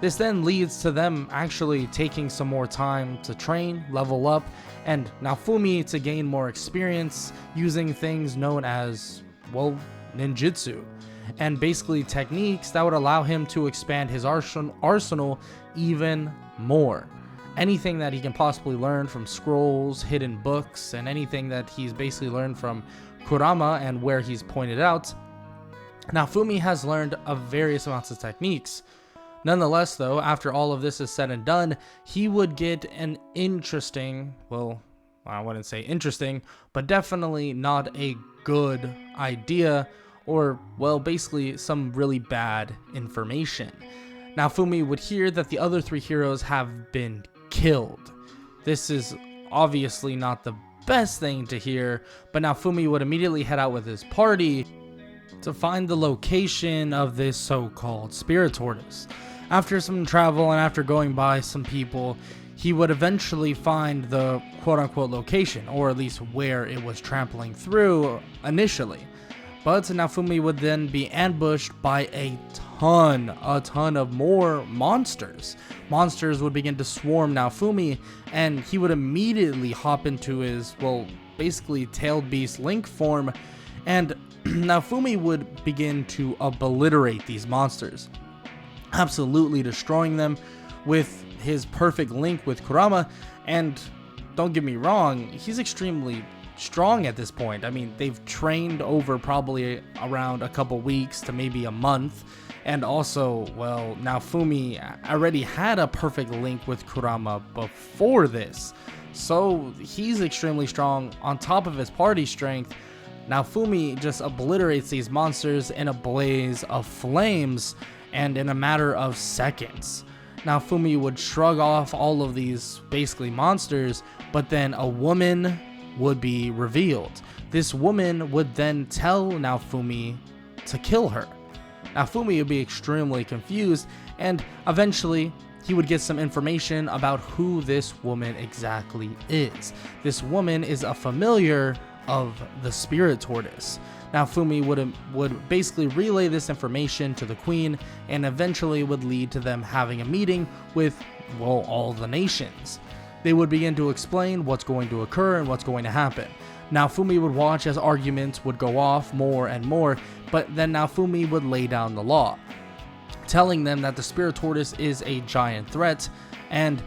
This then leads to them actually taking some more time to train, level up, and Naofumi to gain more experience using things known as, well, ninjutsu, and basically techniques that would allow him to expand his arsenal even more. Anything that he can possibly learn from scrolls, hidden books, and anything that he's basically learned from Kurama and where he's pointed out, Naofumi has learned of various amounts of techniques. Nonetheless, though, after all of this is said and done, he would get an interesting, well, I wouldn't say interesting, but definitely not a good idea, or, well, basically some really bad information. Naofumi would hear that the other three heroes have been killed. This is obviously not the best thing to hear, but Naofumi would immediately head out with his party to find the location of this so-called spirit tortoise. After some travel and after going by some people, he would eventually find the quote-unquote location, or at least where it was trampling through initially. But Naofumi would then be ambushed by a ton of more monsters. Monsters would begin to swarm Naofumi, and he would immediately hop into his, well, basically tailed beast Link form, and Naofumi would begin to obliterate these monsters, absolutely destroying them with his perfect link with Kurama. And don't get me wrong, he's extremely strong at this point. I mean, they've trained over probably around a couple weeks to maybe a month, and also, well, Naofumi already had a perfect link with Kurama before this, so he's extremely strong. On top of his party strength, Naofumi just obliterates these monsters in a blaze of flames and in a matter of seconds. Naofumi would shrug off all of these basically monsters, but then a woman would be revealed. This woman would then tell Naofumi to kill her. Naofumi would be extremely confused, and eventually he would get some information about who this woman exactly is. This woman is a familiar of the spirit tortoise. Naofumi would basically relay this information to the queen, and eventually would lead to them having a meeting with, well, all the nations. They would begin to explain what's going to occur and what's going to happen. Naofumi would watch as arguments would go off more and more, but then Naofumi would lay down the law, telling them that the spirit tortoise is a giant threat, and,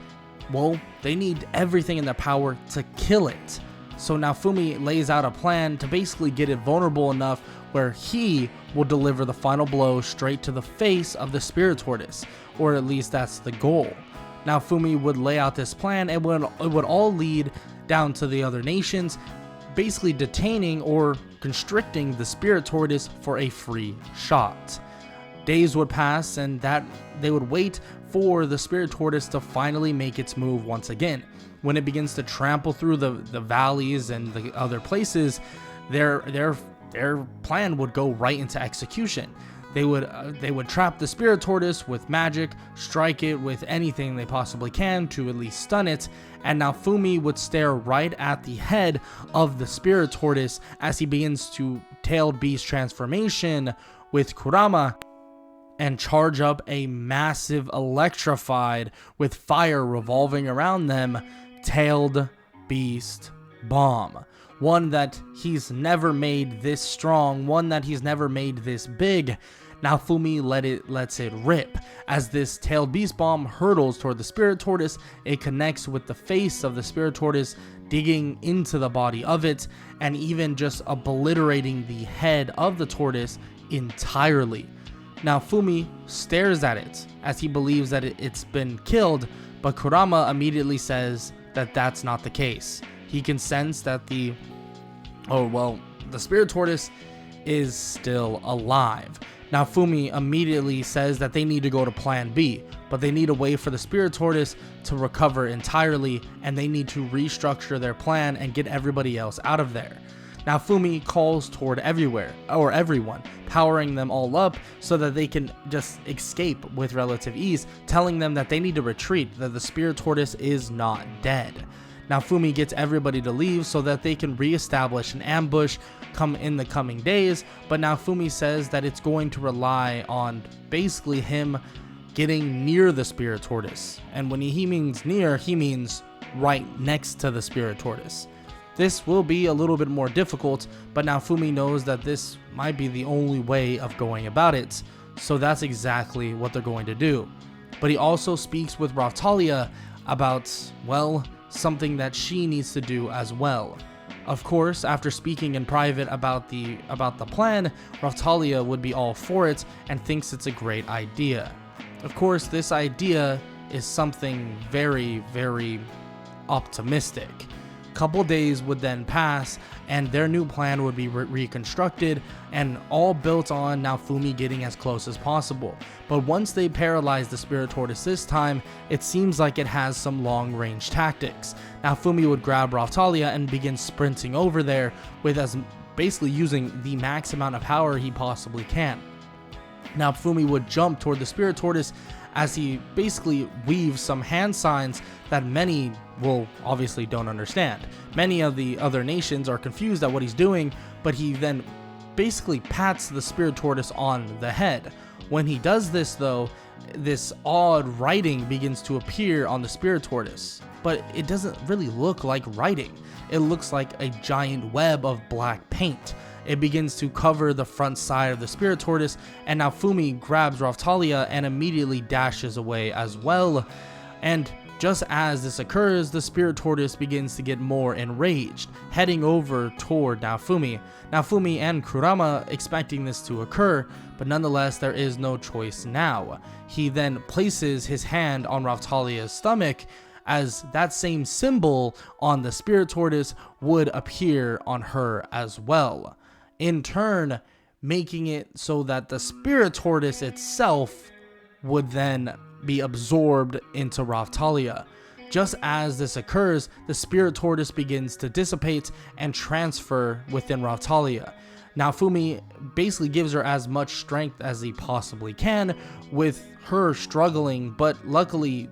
well, they need everything in their power to kill it. So Naofumi lays out a plan to basically get it vulnerable enough where he will deliver the final blow straight to the face of the spirit tortoise, or at least that's the goal. Naofumi would lay out this plan, and it would all lead down to the other nations, basically detaining or constricting the spirit tortoise for a free shot. Days would pass, and that they would wait for the spirit tortoise to finally make its move once again. When it begins to trample through the valleys and the other places, their plan would go right into execution. They would trap the spirit tortoise with magic, strike it with anything they possibly can to at least stun it, and Naofumi would stare right at the head of the spirit tortoise as he begins to tailed beast transformation with Kurama and charge up a massive electrified, with fire revolving around them, tailed beast bomb. One that he's never made this strong, one that he's never made this big. Naofumi lets it rip. As this tailed beast bomb hurtles toward the spirit tortoise, it connects with the face of the spirit tortoise, digging into the body of it, and even just obliterating the head of the tortoise entirely. Naofumi stares at it as he believes that it's been killed, but Kurama immediately says that that's not the case. He can sense that the spirit tortoise is still alive. Naofumi immediately says that they need to go to plan B, but they need a way for the spirit tortoise to recover entirely, and they need to restructure their plan and get everybody else out of there. Naofumi calls toward everyone, powering them all up so that they can just escape with relative ease, telling them that they need to retreat, that the spirit tortoise is not dead. Naofumi gets everybody to leave so that they can reestablish an ambush in the coming days, but Naofumi says that it's going to rely on basically him getting near the spirit tortoise. And when he means near, he means right next to the spirit tortoise. This will be a little bit more difficult, but Naofumi knows that this might be the only way of going about it, so that's exactly what they're going to do. But he also speaks with Raphtalia about, well, something that she needs to do as well. Of course, after speaking in private about the plan, Raphtalia would be all for it and thinks it's a great idea. Of course, this idea is something very, very optimistic. Couple days would then pass, and their new plan would be reconstructed, and all built on Naofumi getting as close as possible. But once they paralyze the spirit tortoise this time, it seems like it has some long-range tactics. Naofumi would grab Raphtalia and begin sprinting over there, with basically using the max amount of power he possibly can. Naofumi would jump toward the spirit tortoise as he basically weaves some hand signs that many obviously don't understand. Many of the other nations are confused at what he's doing, but he then basically pats the spirit tortoise on the head. When he does this though, this odd writing begins to appear on the spirit tortoise, but it doesn't really look like writing. It looks like a giant web of black paint. It begins to cover the front side of the spirit tortoise, and Naofumi grabs Raphtalia and immediately dashes away as well. And just as this occurs, the spirit tortoise begins to get more enraged, heading over toward Naofumi. Naofumi and Kurama expecting this to occur, but nonetheless there is no choice now. He then places his hand on Raphtalia's stomach, as that same symbol on the spirit tortoise would appear on her as well, in turn making it so that the spirit tortoise itself would then be absorbed into Raphtalia. Just as this occurs, the spirit tortoise begins to dissipate and transfer within Raphtalia. Naofumi basically gives her as much strength as he possibly can, with her struggling, but luckily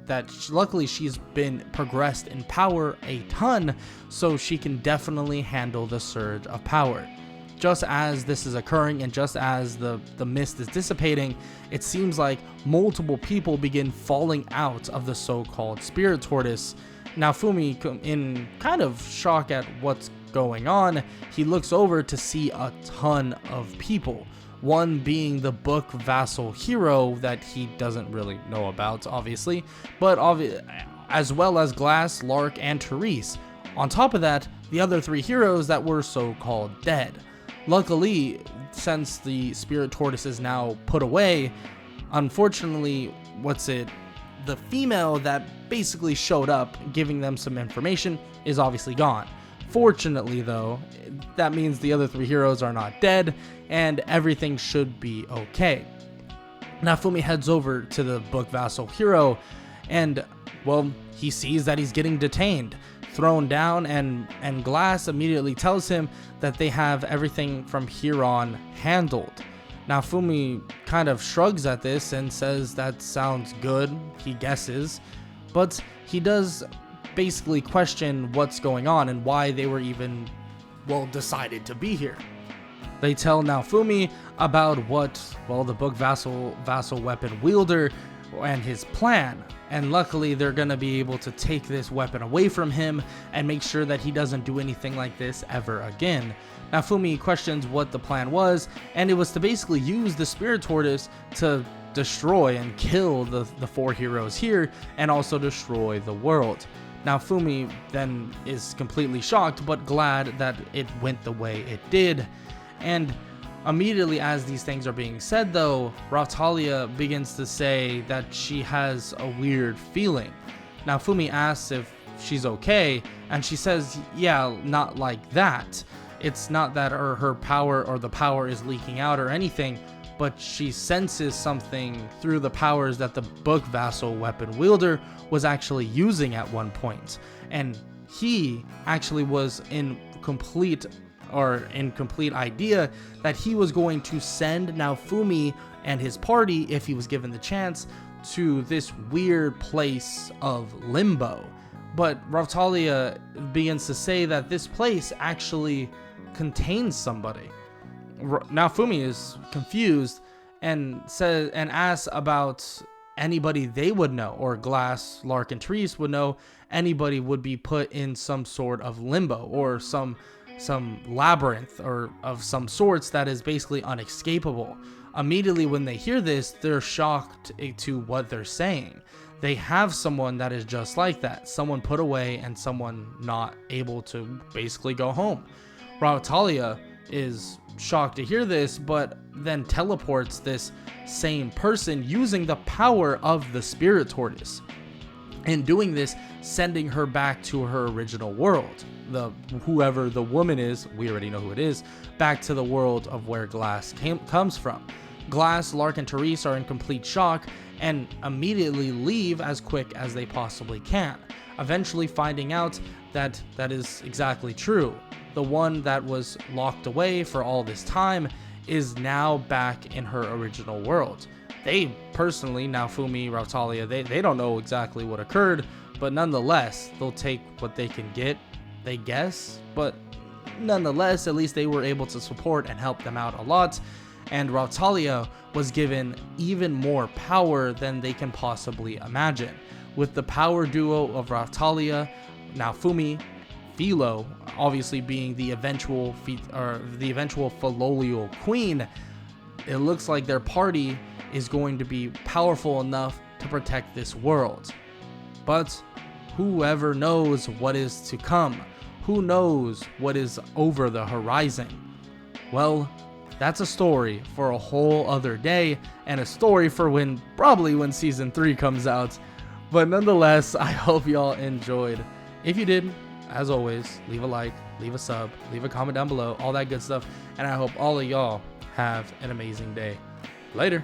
she's been progressed in power a ton, so she can definitely handle the surge of power. Just as this is occurring and just as the mist is dissipating, it seems like multiple people begin falling out of the so-called spirit tortoise. Naofumi, in kind of shock at what's going on, he looks over to see a ton of people. One being the book vassal hero that he doesn't really know about, obviously, but as well as Glass, Lark, and Therese. On top of that, the other 3 heroes that were so-called dead. Luckily, since the spirit tortoise is now put away, unfortunately, the female that basically showed up giving them some information is obviously gone. Fortunately, though, that means the other 3 heroes are not dead, and everything should be okay. Naofumi heads over to the book vassal hero, and, well, he sees that he's getting detained, thrown down, and Glass immediately tells him that they have everything from here on handled. Naofumi kind of shrugs at this and says that sounds good, he guesses, but he does basically question what's going on and why they were even, well, decided to be here. They tell Naofumi about the book vassal weapon wielder and his plan, and luckily they're gonna be able to take this weapon away from him and make sure that he doesn't do anything like this ever again. Naofumi questions what the plan was, and it was to basically use the spirit tortoise to destroy and kill the 4 heroes here and also destroy the world. Naofumi then is completely shocked but glad that it went the way it did. And immediately as these things are being said, though, Raphtalia begins to say that she has a weird feeling. Naofumi asks if she's okay, and she says, yeah, not like that. It's not that her power or the power is leaking out or anything, but she senses something through the powers that the book vassal weapon wielder was actually using at one point. And he actually was in complete idea that he was going to send Naofumi and his party, if he was given the chance, to this weird place of limbo. But Raphtalia begins to say that this place actually contains somebody. Naofumi is confused and asks about anybody they would know, or Glass, Lark, and Therese would know anybody would be put in some sort of limbo or some labyrinth or of some sorts that is basically unescapable. Immediately when they hear this, they're shocked to what they're saying. They have someone that is just like that, someone put away and someone not able to basically go home. Raphtalia is shocked to hear this, but then teleports this same person using the power of the spirit tortoise. In doing this, sending her back to her original world. Whoever the woman is, we already know who it is, back to the world of where Glass comes from. Glass, Lark, and Therese are in complete shock and immediately leave as quick as they possibly can, eventually finding out that that is exactly true. The one that was locked away for all this time is now back in her original world. They personally, Naofumi, Raphtalia, they don't know exactly what occurred, but nonetheless, they'll take what they can get, they guess, but nonetheless, at least they were able to support and help them out a lot, and Raphtalia was given even more power than they can possibly imagine. With the power duo of Raphtalia, Naofumi, Philo, obviously being the eventual Filial Queen, it looks like their party is going to be powerful enough to protect this world. But whoever knows what is to come? Who knows what is over the horizon? Well, that's a story for a whole other day, and a story for probably when season 3 comes out. But nonetheless, I hope y'all enjoyed. If you did, as always, leave a like, leave a sub, leave a comment down below, all that good stuff. And I hope all of y'all have an amazing day. Later.